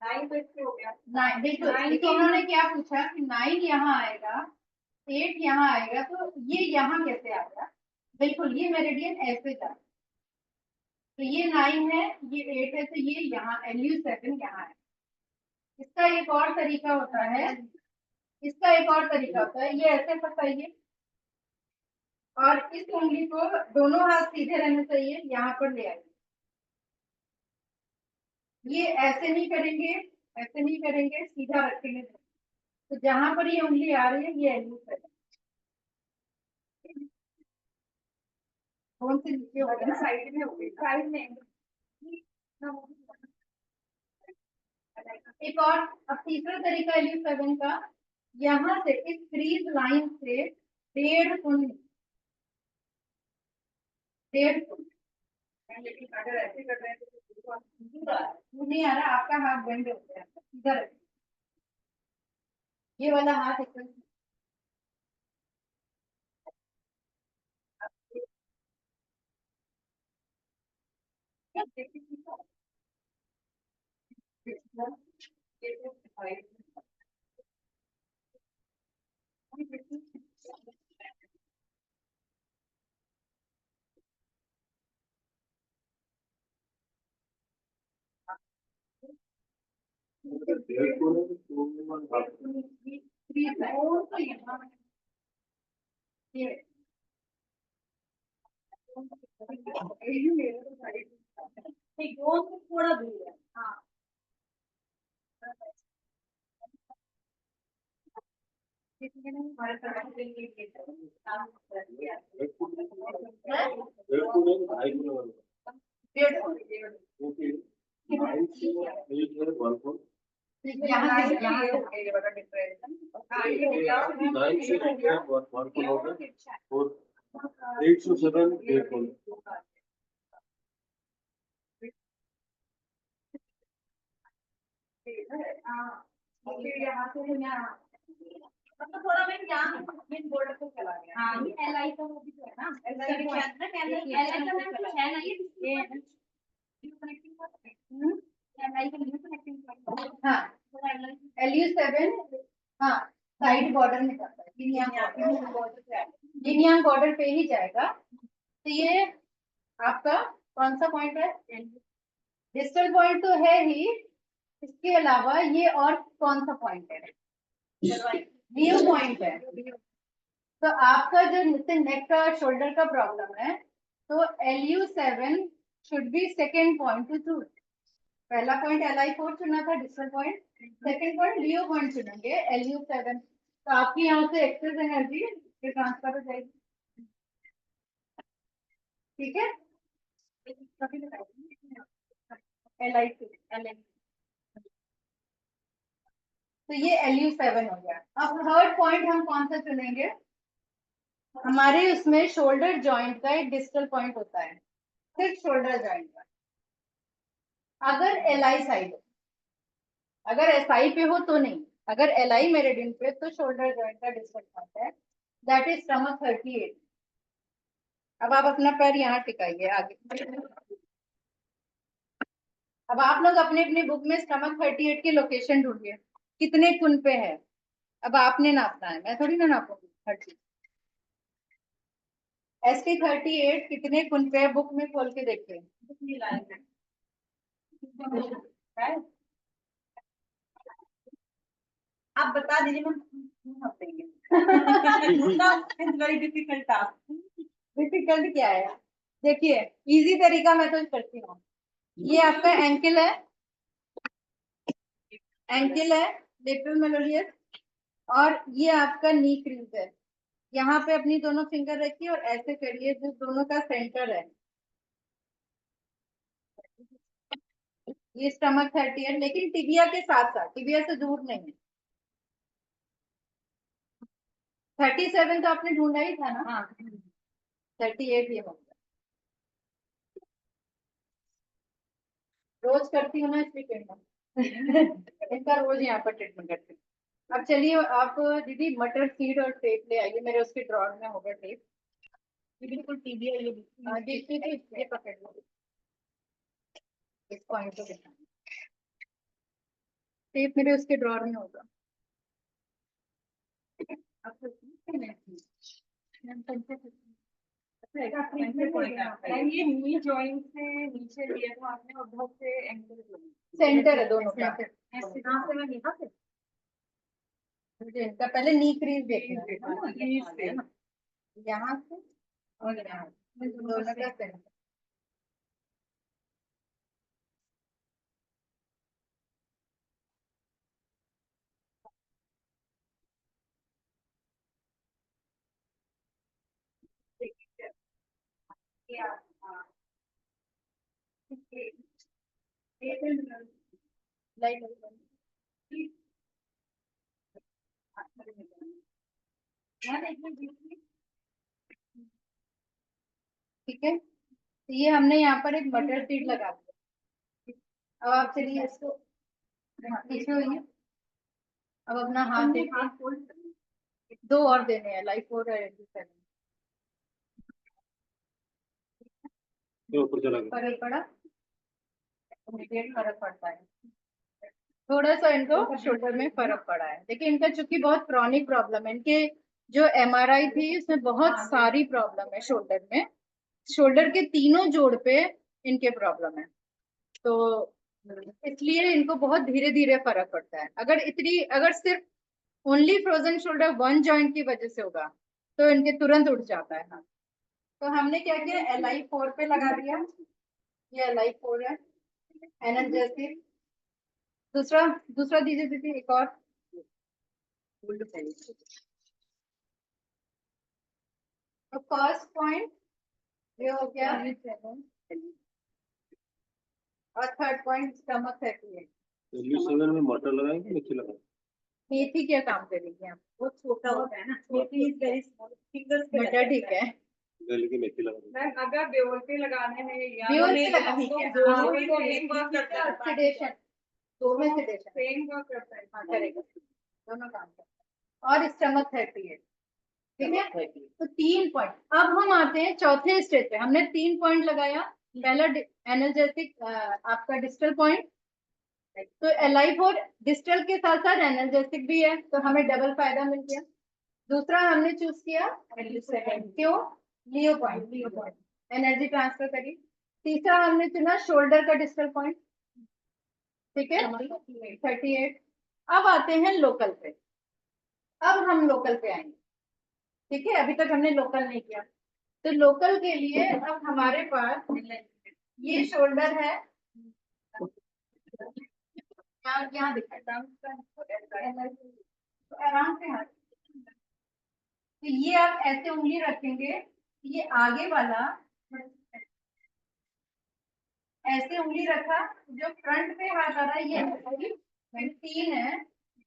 D: 9 तो इससे हो गया। 9 देखो, तो उन्होंने क्या पूछा कि 9 यहाँ आएगा, 8 यहाँ आएगा, तो ये यहाँ कैसे आ गया? बिल्कुल, ये मेरिडियन ऐसे जा, तो ये 9 है, ये 8 है, तो ये यहाँ LU7 यहाँ है। इसका एक और तरीका होता है, इसका एक और तरीका होता है, ये ऐसे फंसाइए और इस उंगली को दोनों हाथ सीधे रहने चाहिए, यहाँ पर ले आइए। ये ऐसे नहीं करेंगे, ऐसे नहीं करेंगे, सीधा रखेंगे। तो जहां पर ये उंगली आ रही है ये LU7, कौन से नीचे हो गया,
C: साइड में हो गई, साइड में।
D: एक और, अब तीसरा तरीका LU7 का, यहाँ से इस क्रीज लाइन से 1.5 फुट, 1.5 फुट,
C: लेकिन अगर ऐसे कर रहे हैं तो
D: नहीं आ रहा, आपका हाथ बेंड हो गया इधर, ये वाला हाथ एकदम थोड़ा दूर है, हाँ
C: फिर यहाँ से यहाँ
A: मतलब थोड़ा मैं यहाँ मेन बॉर्डर पे चला गया।
C: हाँ।
A: ये एलआई का वो भी तो है ना,
C: LI
A: LI
C: का
A: का एलआई का मैम कुछ है ना, ये कनेक्टिंग पॉइंट एलआई का न्यू कनेक्टिंग पॉइंट।
D: हाँ, LU7 हाँ साइड बॉर्डर में जाता है, लिनियम बॉर्डर पे ही जाएगा। तो ये आपका कौन सा पॉइंट है? डिस्टल पॉइंट तो है ही, इसके अलावा ये और कौन सा पॉइंट है? न्यू पॉइंट है। तो आपका जो नेक का शोल्डर का प्रॉब्लम है, तो LU7 should be second point two choose. पहला पॉइंट LI4 चुना था डिस्टल पॉइंट, सेकेंड पॉइंट लियो पॉइंट चुनेंगे LU7। तो आपकी यहाँ से एक्सेस एनर्जी ट्रांसफर हो जाएगी, ठीक है। LI2 तो ये LU7 हो गया। अब थर्ड पॉइंट हम कौन सा चुनेंगे? हमारे उसमें शोल्डर जॉइंट का एक डिस्टल पॉइंट होता है, सिर्फ शोल्डर जॉइंट का। अगर LI साइड हो, अगर SI पे हो तो नहीं, अगर LI मेरिडियन पे तो शोल्डर जॉइंट का डिस्टल पॉइंट है, दैट इज स्टमक 38। अब आप अपना पैर यहाँ टिकाइए आगे। अब आप लोग अपने अपने बुक में स्टमक 38 की लोकेशन ढूंढिए, कितने कुन पे है। अब आपने नापना है, मैं थोड़ी ना नापूंगी हर चीज। ST38 कितने कुन पे है, बुक में खोल के देखिए।
A: आप बता दीजिए, मैं नाप देंगे। Very difficult task.
D: डिफिकल्ट क्या है? देखिए इजी तरीका मैं तो करती हूँ। ये आपका एंकल है, एंकल है लेटरल मेलोरियस, और ये आपका नी क्रीज है। यहाँ पे अपनी दोनों फिंगर रखिए और ऐसे करिए, जो दोनों का सेंटर है। ये स्टमक 38, लेकिन टिबिया के साथ साथ, टिबिया से दूर नहीं। 37 तो आपने ढूंढा ही था ना। हाँ 38 ये होगा। रोज करती हूँ ना इसलिए ट्रीटमेंट इनका रोज यहाँ पर ट्रीटमेंट करती हूँ। अब चलिए आप दीदी मटर सीड और टेप ले आइए, मेरे उसके ड्रॉर में होगा टेप।
A: ये बिल्कुल टीबी है, ये
D: देखिए तो ये पकड़ लो, इस पॉइंट को दिखाना। टेप मेरे उसके ड्रॉर में होगा।
C: ये नी जॉइंट से नीचे लिया था आपने, और बहुत से एंगल
D: सेंटर है दोनों का।
A: कहाँ से मैं निकाल सकती
D: मुझे इनका पहले नी क्रीज देखना है,
A: हूँ?
D: यहाँ से और यहाँ से, दोनों का सेंटर। लाइट ठीक है। तो ये हमने यहाँ पर एक मटर सीड लगा दिया। अब आप चलिए इसको पीछे होइए। अब अपना हाथ देखिए, दो और देने हैं, लाइफ और
B: ये ऊपर चला गया।
D: फर्क पड़ा, इमीडिएट फर्क पड़ता है। थोड़ा सा इनको शोल्डर में फर्क पड़ा है, लेकिन इनका चूंकि बहुत क्रॉनिक प्रॉब्लम है, इनके जो MRI थी उसमें बहुत सारी प्रॉब्लम है शोल्डर में। शोल्डर के तीनों जोड़ पे इनके प्रॉब्लम है, तो इसलिए इनको बहुत धीरे धीरे फर्क पड़ता है। अगर सिर्फ only frozen shoulder one joint की वजह से होगा तो इनके तुरंत उठ जाता है। हाँ, तो हमने क्या किया, LI4 पे लगा दिया। ये LI4 है, एनाल्जेसिक। दूसरा दूसरा दीजिए दीदी, एक और। तो फर्स्ट पॉइंट ये हो गया, और थर्ड पॉइंट स्टमक है।
B: LU7 में मटर लगाएं कि मेथी लगाएं?
D: मेथी क्या काम करेगी आप?
A: वो छोटा होता है ना, मेथी इज वेरी स्मॉल, फिंगर्स पे
D: मटर ठीक है।
B: गले की मेथी लगा दें।
C: मैम अगर बेओल पे लगाने में या
D: बेओल पे
C: नहीं,
D: लगा
C: हम
D: ठीक है।
C: लोग दोनों
D: हाँ,
C: ही फ्रेमवर्क करते हैं।
D: ऑक्सीडेशन दो में से देता है,
C: पेन वर्क करता है।
D: हाँ करेगा, दोनों काम करता है। और स्टमक 38, ठीक है। तो 3 पॉइंट। अब हम आते हैं चौथे स्टेज पे। हमने 3 पॉइंट लगाया। पहला एनर्जेटिक आपका डिस्टल पॉइंट, तो LI4 डिस्टल के साथ साथ एनर्जेटिक भी है, तो हमें डबल फायदा मिल गया। दूसरा हमने चूज किया क्यों, लियो पॉइंट, एनर्जी ट्रांसफर करी। तीसरा हमने चुना शोल्डर का डिस्टल पॉइंट, ठीक है 38। अब आते हैं लोकल पे। अब हम लोकल पे आएंगे, ठीक है। अभी तक हमने लोकल नहीं किया, तो लोकल के लिए अब हमारे पास ये शोल्डर है, यहाँ दिखाता हूँ, तो आराम से हाथ, तो ये आप ऐसे उंगली रखेंगे, ये आगे वाला ऐसे उंगली रखा, जो फ्रंट पे हाथ आ रहा है ये 15 है,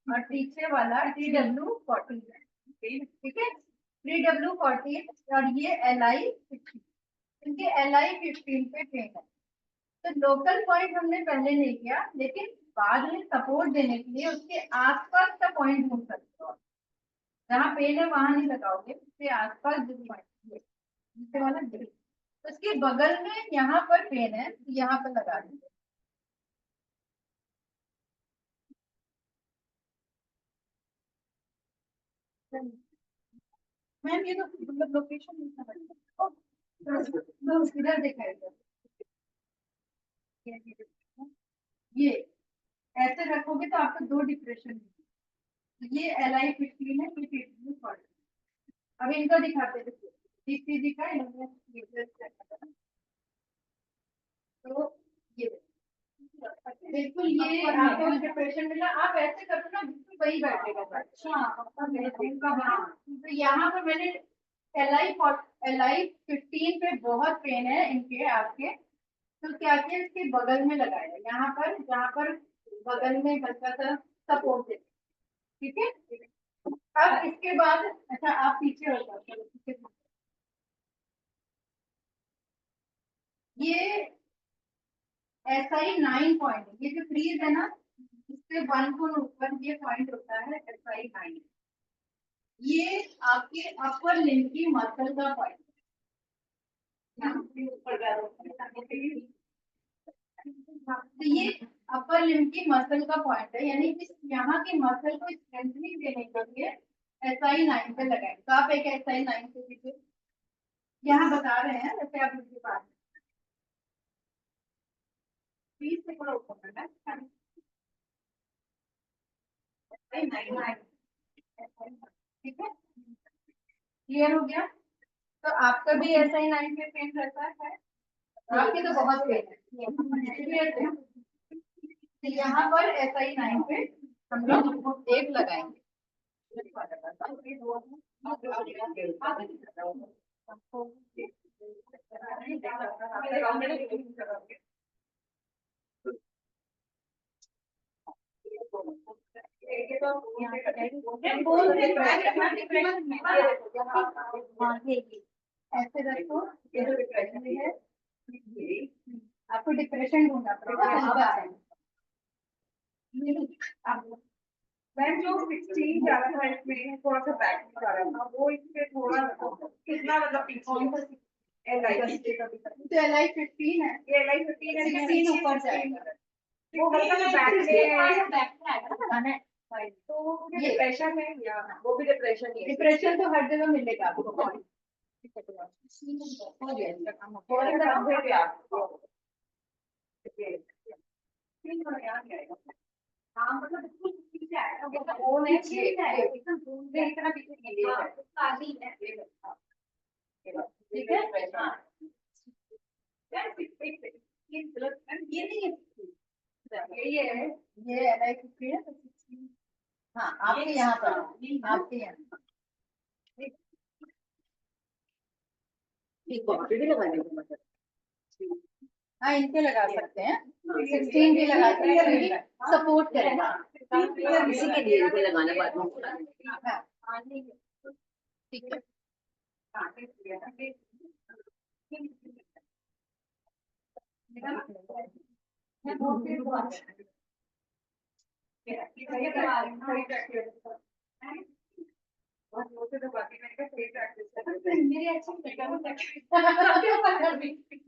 D: और पीछे वाला TW40 है, ठीक है। 3W40 और ये LI15, इनके LI15 पे पेन है। तो लोकल पॉइंट हमने पहले नहीं किया, लेकिन बाद में सपोर्ट देने के लिए उसके आसपास का पॉइंट ढूंढ सकते हो। जहाँ पेन है वहां नहीं लगाओगे, उसके आसपास जो पॉइंट वाला ग्रिप, उसके बगल में यहाँ पर पेन है, यहाँ पर लगा देंगे। मैम ये तो मतलब लोकेशन नहीं समझ, इधर दिखाएगा, ये ऐसे रखोगे तो आपको 2 डिप्रेशन, ये LI15 है, ये TW40। अब इनको दिखाते हैं, DCG का तो ये बिल्कुल ये आपको डिप्रेशन मिला। आप ऐसे करो ना, बिल्कुल वही बैठेगा। अच्छा, तो यहाँ पर मैंने LI15 पे बहुत पेन है इनके आपके, तो क्या किया, इसके बगल में लगाया, यहाँ पर जहाँ पर बगल में हल्का सा सपोर्ट दे, ठीक है। अब इसके बाद अच्छा आप पीछे हो जाओ, ये SI9 पॉइंट, ये जो फ्रीज है ना, इससे 1 गुण ऊपर ये पॉइंट होता है SI9। ये आपके अपर लिम्ब की मसल का पॉइंट है, तो ये अपर लिम्ब की मसल का पॉइंट है, यानी कि यहाँ की मसल को स्ट्रेंथनिंग देने के लिए SI9 पे लगाएंगे। तो आप एक SI9 पे दीजिए, यहाँ बता रहे हैं, वैसे आप मुझे बात प्लीज से थोड़ा ऊपर करना है, ठीक है, क्लियर हो गया। तो आपका भी SI9 पे पेन रहता है, आपके तो बहुत पेन है, क्लियर है। तो यहाँ पर SI9 पे हम लोग एक लगाएंगे, ऐसे रखो, ये जो डिप्रेशन है, आपको डिप्रेशन ढूंढना पड़ेगा।
C: मैम जो 16 ज्यादा हाइट में थोड़ा सा बैक में जा रहा था, वो इससे थोड़ा कितना मतलब पीछे
D: तो LI15 है,
C: ये LI15 है,
D: 16 ऊपर जाएगा,
C: वो मतलब बैक में तो
D: ये
C: डिप्रेशन है या वो भी डिप्रेशन ही है।
D: डिप्रेशन तो हर जगह मिलेगा आपको।
C: हाँ मतलब बिल्कुल पीछे आएगा, वो फोन है एकदम फोन में इतना पीछे नहीं है, शादी है,
D: ठीक है।
C: हाँ ये नहीं है,
D: ये LI15 है, तो 16, हाँ आपके यहाँ पर, आपके यहाँ हाँ इनके लगा सकते हैं, 16 भी लगा सकते हैं, सपोर्ट करेगा।
E: इसी के लिए इनको लगाना बाद में
D: हाँ, ठीक है।
C: सही प्रैक्टिस बहुत लोग तो बाकी मैंने कहा सही प्रैक्टिस कर
D: मेरी अच्छी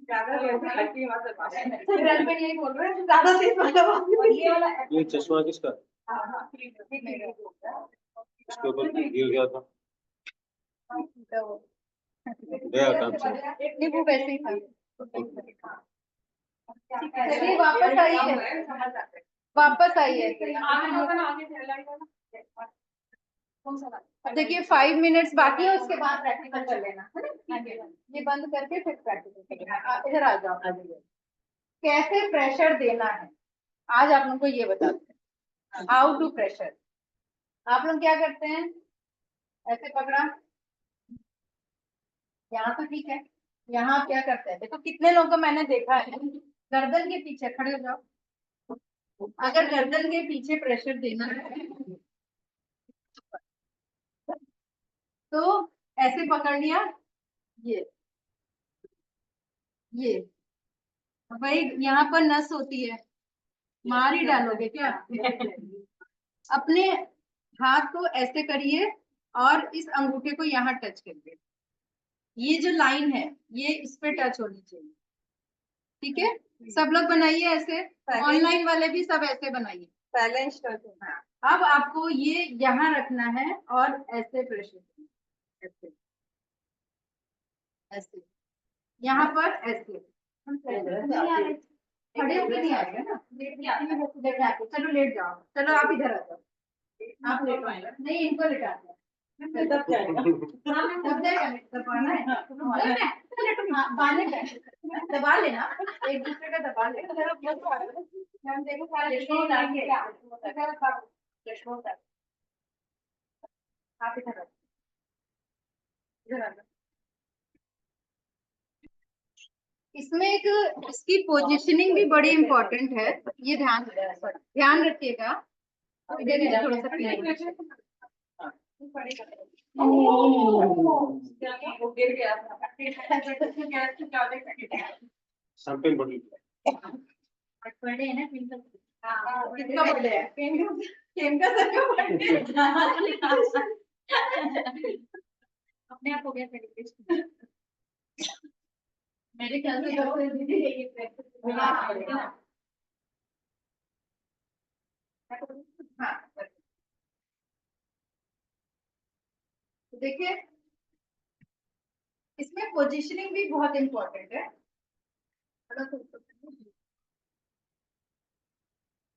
C: ज्यादा लोग हल्की वहां से बात
D: यही बोल रहे हैं ज्यादा तेज मतलब
C: ये वाला
B: ये चश्मा किसका?
C: हाँ
B: इसके ऊपर गिर गया था। गया काम से।
D: नहीं वो वैसे ही था। चलिए वापस आइए, वापस आइए। अब देखिए 5 मिनट्स बाकी है, उसके बाद प्रैक्टिकल कर लेना है ना। ये बंद करके फिर प्रैक्टिकल करना। इधर आ जाओ। कैसे प्रेशर देना है आज आप लोगों को ये बताते हैं। How to pressure. आप लोग क्या करते हैं, ऐसे पकड़ा, यहाँ तो ठीक है, यहाँ आप क्या करते हैं, देखो कितने लोगों को मैंने देखा है गर्दन के पीछे खड़े हो जाओ। अगर गर्दन के पीछे प्रेशर देना है तो ऐसे पकड़ लिया, ये भाई यहाँ पर नस होती है, मार ही डालोगे क्या। अपने हाथ को ऐसे करिए और इस अंगूठे को यहाँ टच करिए, ये जो लाइन है ये इस पे टच होनी चाहिए, ठीक है। सब लोग बनाइए ऐसे, ऑनलाइन वाले भी सब ऐसे बनाइए।
C: बैलेंस करते हैं।
D: अब आपको ये यहाँ रखना है और ऐसे प्रेशर, ऐसे ऐसे यहाँ पर ऐसे खड़े होकर नहीं आएगा ना, लेट जाके चलो लेट जाओ, चलो आप इधर आ जाओ, आप लेट आएगा नहीं, इनको लेटा दो दब जाएगा, दब जाएगा, दबाना है, दबा लेना, एक दूसरे का दबा लेना। हम देखो आप इधर आ जाओ। इसमें एक इसकी पोजीशनिंग भी बड़ी इम्पोर्टेंट है, ये ध्यान रखिएगा। थोड़ा सा
B: शैंपेन बॉटल।
D: बर्थडे है ना किसका बर्थडे है, केम का सर का बर्थडे। अपने आप हो गया सेलिब्रेशन। मेरे ख्याल से सबसे दीदी ये प्रैक्टिस हाँ देखिए इसमें पोजीशनिंग भी बहुत इम्पोर्टेंट है।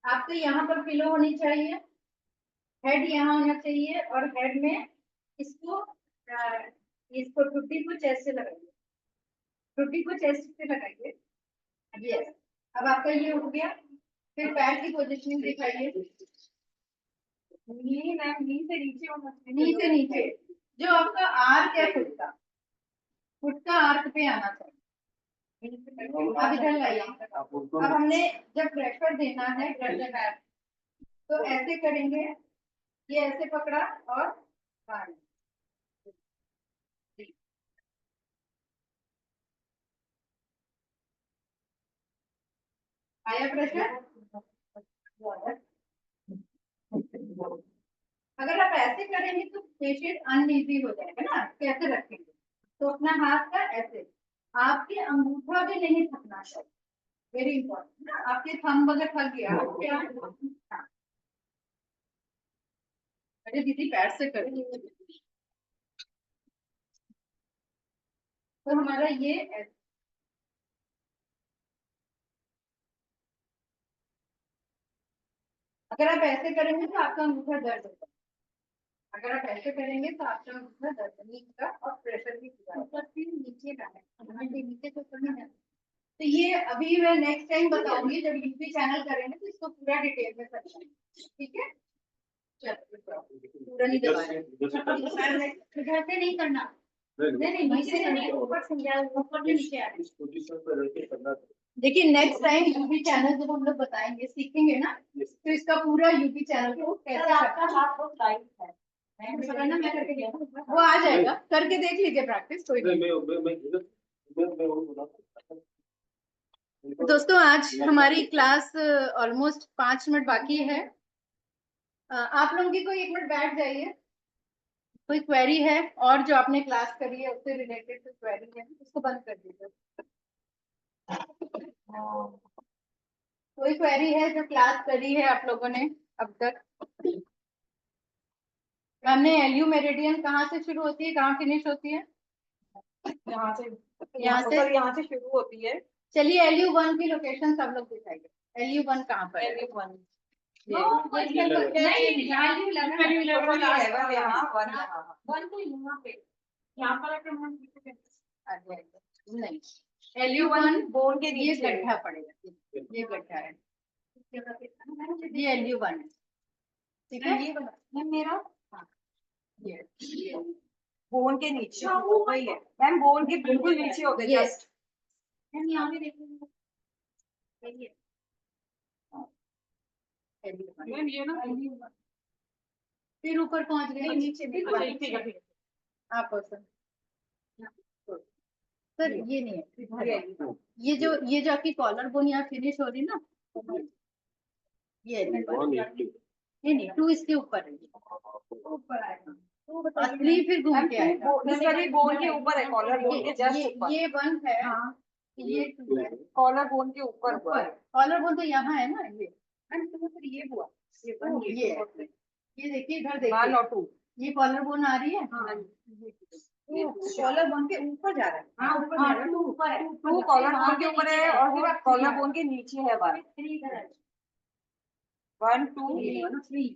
D: आपको यहाँ पर पिलो होनी चाहिए, हेड यहाँ होना चाहिए और हेड में इसको टुट्टी को चेस्ट से लगाइए, टुट्टी को चेस्ट से लगाइए। यस, अब आपका ये हो गया। फिर पैर की पोजीशनिंग दिखाइए, नी से नीचे होना चाहिए, नी से नीचे जो आपका आर्क है फुट का आर्क पे आना चाहिए। अब इधर लाइए। अब हमने जब प्रेशर देना है गर्दन तो ऐसे करेंगे, ये ऐसे पकड़ा और बाहर आया प्रेशर। अगर आप ऐसे करेंगे तो पेशेंट अनइजी हो जाएगा ना, कैसे रखेंगे, तो अपना हाथ का ऐसे, आपके अंगूठा भी नहीं थकना चाहिए, वेरी इंपॉर्टेंट ना। आपके थंब अगर थक गया हाँ। अरे दीदी पैर से कर, तो हमारा ये ऐसे। अगर आप ऐसे करेंगे तो आपका अंगूठा दर्द होगा, अगर आप ऐसे करेंगे तो आपका अंगूठा दर्द नहीं होगा और प्रेशर भी होगा, नीचे का है नीचे तो ऊपर नहीं है। तो ये अभी मैं नेक्स्ट टाइम बताऊंगी जब यूपी चैनल करेंगे तो इसको पूरा डिटेल में समझाएंगे, ठीक है। चलो पूरा नहीं दबाना, इधर से नहीं करना, नहीं नीचे से नहीं, ऊपर से ऊपर से नीचे आ
B: इस पोजीशन पर रह के करना।
D: देखिए नेक्स्ट टाइम यूपी चैनल जब हम लोग बताएंगे सीखेंगे ना, तो इसका पूरा यूपी चैनल को कैसे आपका हाथ बहुत लाइट है, मैं करके देखूंगा, वो आ जाएगा, करके देख लीजिए प्रैक्टिस कोई नहीं। दोस्तों आज हमारी क्लास ऑलमोस्ट 5 मिनट बाकी है, आप लोगों की कोई एक मिनट बैठ जाइए, कोई क्वेरी है और जो आपने क्लास करी है उससे रिलेटेड कोई क्वेरी है उसको बंद कर दीजिए। कोई क्वेरी है जो क्लास करी है आप लोगों ने अब तक? हमने एलयू मेरिडियन कहाँ से शुरू होती है कहाँ फिनिश होती है?
C: यहाँ से
D: यहाँ से
C: शुरू होती है।
D: चलिए एलयू 1 की लोकेशन सब लोग दिखाइए। एलयू 1 कहाँ पर है? नहीं, एलयू 1
C: बोन के
D: ये
C: नीचे
D: गड्ढा पड़ेगा, ये गड्ढा है, ये एलयू 1 है, ठीक है?
C: ये मेरा
D: ये
C: बोन के नीचे वही है मैम, बोन के बिल्कुल नीचे हो गए
D: Yes.
C: जस्ट।
D: यहाँ भी देखिए
C: मैम ये ना
D: फिर ऊपर पहुंच गए
C: नीचे
D: आप सर ये नहीं है, ये जो आपकी कॉलर बोन यहाँ फिनिश हो रही ना, ये नहीं 2 इसके ऊपर है,
C: ऊपर आएगा
D: असली फिर घूम के आएगा।
C: बोन के ऊपर है, कॉलर बोन के जस्ट ऊपर।
D: ये 1 है, ये 2 है,
C: कॉलर बोन के ऊपर
D: कॉलर बोन तो यहाँ है ना,
C: ये हुआ
D: ये देखिए इधर
C: 1
D: देखिए,
C: और 2
D: ये कॉलर बोन आ रही है,
C: कॉलर बोन के ऊपर जा रहा है।
D: हाँ ऊपर जा रहा है, 2 ऊपर है,
C: 2 कॉलर बोन के ऊपर है और फिर कॉलर बोन के नीचे है 1 1 2
D: 3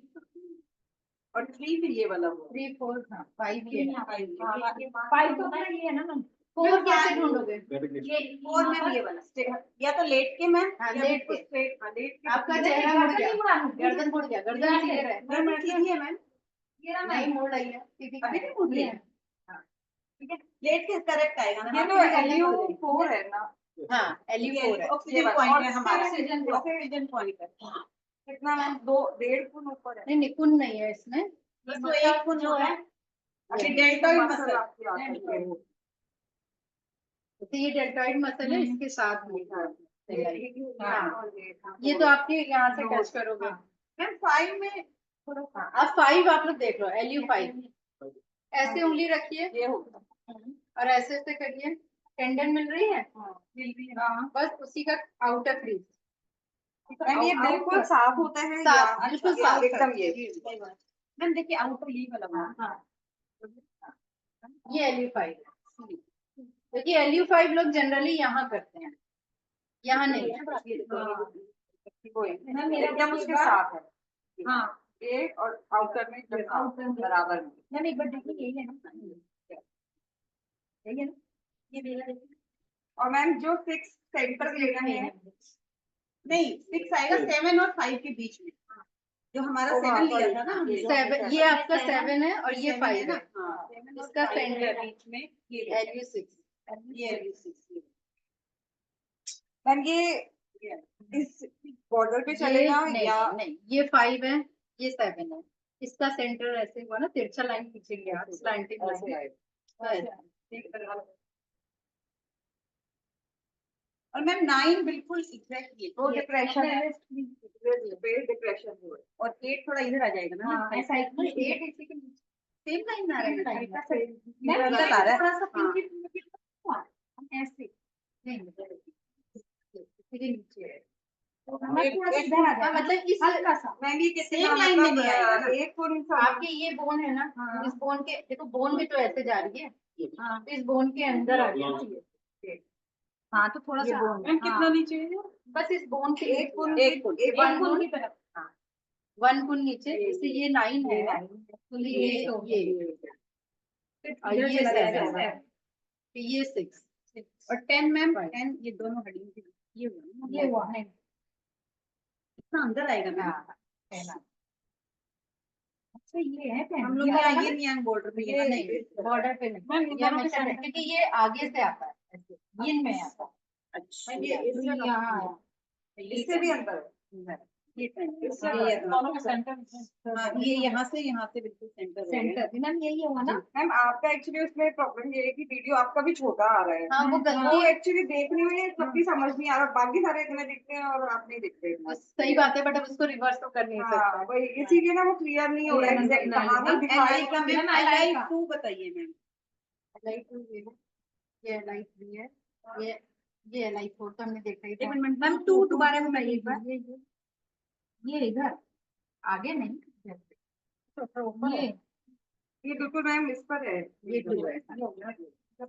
C: और 3 फिर ये वाला हुआ
D: 3 4 हाँ 5 ये है।
C: 5 तो अपना ये है ना मैम।
D: 4 कैसे ढूंढोगे?
C: और मैम ये वाला या तो लेट के मैम
D: हाँ,
C: या
D: लेट
C: बिल्कुल
D: के।
C: straight, हाँ, लेट के
D: आपका चेहरा मुड़ गया, गर्दन मुड़ गया, गर्दन सीधे रहे,
C: मैम सीधी है मैम।
D: नहीं मोड़ रही है, सीधी
C: अभी नहीं मुड़ रही है।
D: ठीक है,
C: लेट के करेक्ट आएगा ना। ये तो
D: आपकी गर्दन
C: एलयू
D: मुड़ गई।
C: 4 है ना।
D: हाँ एलयू 4 है,
C: ऑक्सीजन पॉइंट है हमारा। ऑक्सीजन पॉइंट है कितना मैम 2.5 गुण ऊपर है।
D: नहीं निकुंज नहीं है इसमें,
C: तो एक गुण जो है
D: ये
C: डेल्टॉइड मसल।
D: तो ये डेल्टॉइड मसल है, इसके साथ में
C: हाँ
D: ये तो आपके यहाँ से टच करोगे।
C: मैम 5 में
D: हाँ अब 5 आप लोग देख लो, एलयू 5 ऐसे उंगली रखिए
C: ये होगा।
D: और ऐसे ऐसे करिए, टेंडन मिल रही है, बस उसी का आउटर क्रीज।
C: मैम ये बिल्कुल साफ होता है
D: साफ,
C: या
D: बिल्कुल साफ
C: एकदम ये मैम देखिए आउटर ये वाला
D: ये एलयू 5 है, क्योंकि एलयू 5 लोग जनरली यहाँ करते हैं, यहाँ नहीं।
C: मैम एकदम उसके साथ है। हाँ ये और आउटर में एकदम बराबर में। मैम एक बार देखिए यही है ना, यही है ना ये मेरा। और मैम जो 6 सेंटर लेना है नहीं 6 आएगा 7 और 5 के बीच में, जो हमारा 7 लिया था ना हमने।
D: 7 ये आपका 7 है और ये 5 है,
C: हाँ
D: इसका सेंटर
C: बीच में ये
D: एलयू 6।
C: ये मैम ये इस बॉर्डर पे चलेगा
D: नहीं,
C: या
D: नहीं ये 5 है, ये 7 है, इसका सेंटर ऐसे हुआ ना, तिरछा लाइन पीछे गया, स्लैंटिंग लाइन।
C: और मैम 9 बिल्कुल एग्जैक्टली वो डिप्रेशन है, डिप्रेशन है और 8 थोड़ा इधर आ जाएगा ना।
D: हाँ ऐसा है, 8 इसी के नीचे
C: सेम लाइन आ रहा है
D: मैम,
C: थोड़ा सा आ रहा है।
D: थोड़ा सा
C: हाँ।
D: ऐसे नहीं इसी के नीचे है,
C: हाँ,
D: मतलब इस
C: हल्का सा मैम ये कितने
D: सेम लाइन में नहीं आएगा ना।
C: एक पूरी
D: आपके ये बोन है ना,
C: हाँ।
D: इस बोन के देखो, बोन भी तो ऐसे जा रही है, तो इस बोन के अंदर आ गया ना ये।
C: हाँ तो थोड़ा
D: ये
C: सा
D: बोन
C: मैम कितना नीचे है
D: बस इस बोन के
C: एक गुण
D: एक गुण
C: की तरफ।
D: हाँ 1 गुण नीचे, इससे ये 9 है, तो ये और ये 7 है, तो ये 6
C: और 10 मैम 10 ये दोनों हड्डियों के ये हुआ है इतना अंदर आएगा मैम। अच्छा ये है हम लोग यहाँ ये नियांग बॉर्डर पे
D: ये नहीं बॉर्डर पे नहीं, ये हमेशा नहीं, क्योंकि ये आगे से आता है ऐसे, ये में आता है।
C: अच्छा
D: ये यहाँ आया,
C: इससे भी अंदर है।
E: ये
D: दोनों सेंटर। हाँ, ये यहाँ से बिल्कुल सेंटर
A: सेंटर मैम यही होगा ना।
C: मैम आपका एक्चुअली उसमें प्रॉब्लम ये है कि वीडियो आपका भी छोटा आ रहा है।
D: हाँ, वो
C: वो
D: गलती
C: एक्चुअली देखने में सबकी समझ नहीं आ रहा, बाकी सारे इतने दिखते हैं और आप नहीं दिखते इतना।
D: सही बात है, बट अब उसको रिवर्स तो कर नहीं
C: हाँ
D: सकते।
C: वही, इसीलिए ना वो क्लियर नहीं हो रहा है एग्जैक्ट कहाँ पर दिखाई।
E: LI 2 बताइए मैम।
D: LI2 ये LI3 है, ये LI4 तो हमने देखा ही था।
E: एक मिनट मैम 2 दोबारा बताइए एक बार।
D: ये इधर आगे नहीं,
C: ये बिल्कुल मैम इस पर है,
D: ये 2 है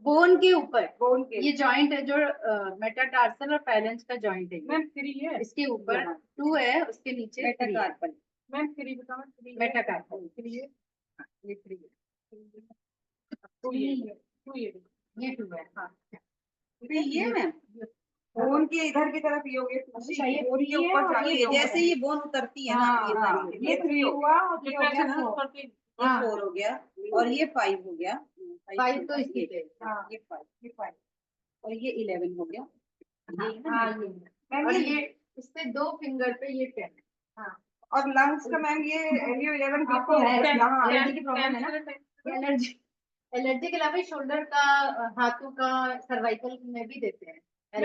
D: बोन के ऊपर।
C: बोन के।
D: ये जॉइंट है जो मेटाटार्सल और पैलेंस का जॉइंट है ये।
C: मैम 3 है
D: इसके ऊपर 2 है, उसके नीचे 3 है।
E: मेटाकार्पल।
C: मैम 3 बताओ 3
D: मेटाकार्पल 3 है, हाँ, ये 3 है।
C: 2
D: ये 2 है, हाँ।
E: ये मैम
C: बोन के इधर की तरफ ये हो गए, बोन के ऊपर जाके
E: ये जैसे ये बोन उतरती है ना ये
C: हाँ,
E: वाली
C: ये 3 हुआ और ये हो गया 4।
E: ये 4 हो गया और ये 5 हो गया।
D: 5 तो इसकी पे।
C: हाँ
E: ये 5
C: ये 5।
E: और ये 11 हो गया। ये है ना
D: हाँ, ये
C: मैम
D: और
C: ये
D: ये इससे 2 फिंगर पे ये 10 है। हाँ,
C: और लंग्स का मैम ये 11
D: आपको है
C: यहाँ
D: एलर्जी की प्रॉब्लम है ना। एलर्जी एलर्जी के अलावा शोल्डर का, हाथों का, सर्वाइकल में भी देते हैं।
E: ये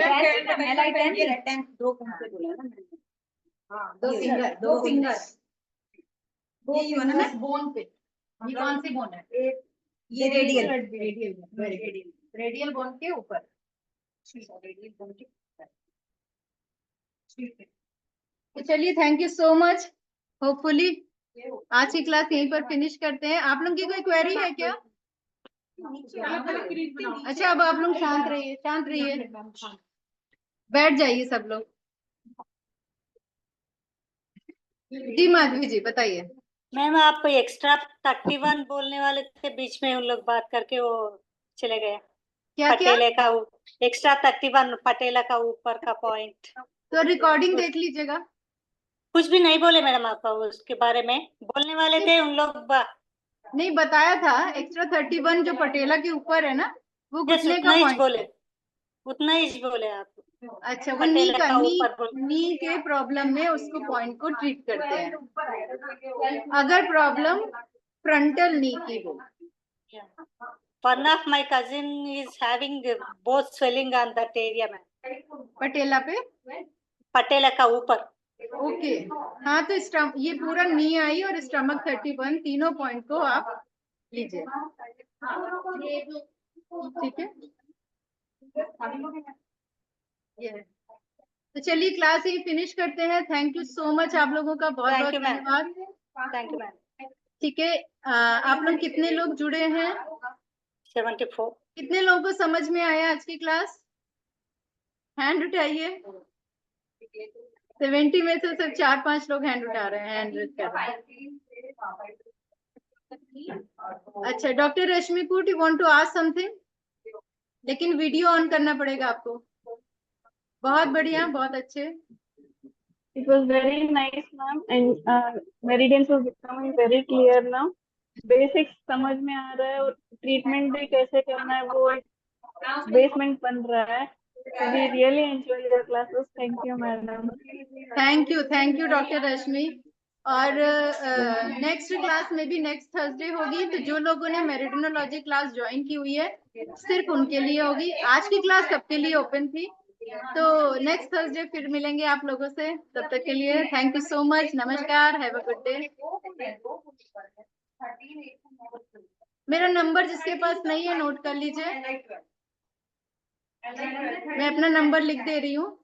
E: रेक्टेंगल 2 कौन से बोला ना मैंने।
D: हाँ, 2 फिंगर, 2 फिंगर, 2 फिंगर बोन पे। ये कौन सी बोन है?
E: ये रेडियल
D: रेडियल बोन के ऊपर।
E: रेडियल बोन के
D: तो चलिए, thank you so much. Hopefully आज की क्लास यहीं पर फिनिश करते हैं। आप लोगों की कोई क्वेरी है क्या? अच्छा, अब आप लोग शांत रहिए, शांत रहिए, बैठ जाइए सब लोग। जी माधवी जी बताइए।
F: मैम आप एक्स्ट्रा 31 बोलने वाले थे, बीच में उन लोग बात करके वो चले गए।
D: क्या क्या?
F: पटेले का एक्स्ट्रा 31 पटेला का ऊपर का पॉइंट।
D: तो रिकॉर्डिंग देख लीजिएगा।
F: कुछ भी नहीं बोले मैडम आप उसके बारे में, बोलने वाले थे उन लोग
D: नहीं बताया था, एक्स्ट्रा 31 जो पटेला के ऊपर है ना, वो घुटने का
F: उतना ही
D: पॉइंट
F: बोले,
D: है।
F: उतना ही बोले आप।
D: अच्छा, वो नी
F: पटेला
D: का
F: का
D: नी
F: ऊपर बोल।
D: नी के प्रॉब्लम में उसको पॉइंट को ट्रीट करते हैं। अगर प्रॉब्लम फ्रंटल नी की हो।
F: One of my cousin is having both swelling on that area में।
D: पटेला पे
F: पटेला का ऊपर।
D: ओके, हाँ तो ये पूरा नी आई और स्टमक 31 तीनों पॉइंट को आप लीजिए, ठीक है। ये तो चलिए क्लास ही फिनिश करते हैं। थैंक यू सो मच आप लोगों का, बहुत बहुत
F: Thank you, ma'am.
D: धन्यवाद।
F: Thank you ma'am.
D: ठीक है, आप लोग कितने लोग जुड़े हैं?
F: 74।
D: कितने लोगों को समझ में आया आज की क्लास? हैंड उठाइए। 70 में से सिर्फ 4-5 लोग हैंड उठा रहे हैं, हैंड रेज कर रहे हैं। अच्छा, डॉक्टर रश्मि कुट, you want to ask something? लेकिन वीडियो ऑन करना पड़ेगा आपको। बहुत बढ़िया, बहुत अच्छे।
G: It was very nice, ma'am, and meridians was becoming very clear now. Basics समझ में आ रहा है और ट्रीटमेंट भी कैसे करना है वो एक बेसमेंट बन रहा है। We really enjoyed your classes. Thank you, madam.
D: Thank you doctor Rashmi. और नेक्स्ट क्लास में भी नेक्स्ट थर्सडे होगी, तो जो लोगों ने मेरिडियनोलॉजी क्लास ज्वाइन की हुई है सिर्फ उनके लिए होगी। आज की क्लास सबके लिए ओपन थी, तो नेक्स्ट थर्सडे फिर मिलेंगे आप लोगों से। तब तक के लिए थैंक यू सो मच, नमस्कार, हैव अ गुड डे। मेरा नंबर जिसके पास नहीं है नोट कर लीजिए, मैं अपना नंबर लिख दे रही हूँ,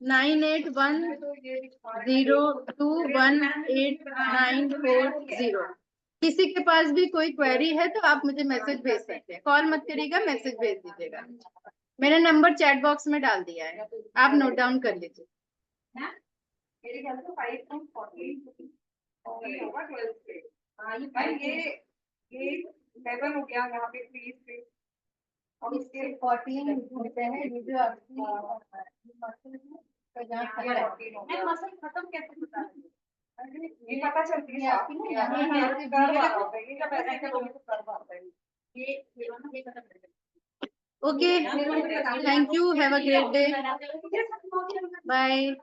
D: 9810218940। किसी के पास भी कोई क्वेरी है तो आप मुझे मैसेज भेज सकते हैं, कॉल मत करिएगा, मैसेज भेज दीजिएगा। मैंने नंबर चैट बॉक्स में डाल दिया है, आप नोट डाउन कर लीजिए।
C: मेरे ख्याल से 5.40 होगा 12 से। ये 11 हो गया यहाँ पे 3 से,
D: और इसके 14 होते हैं। ये जो आपकी
C: मसल खत्म कैसे पता है? ये पता चलती है आपकी
D: okay, thank you, have a great day, bye.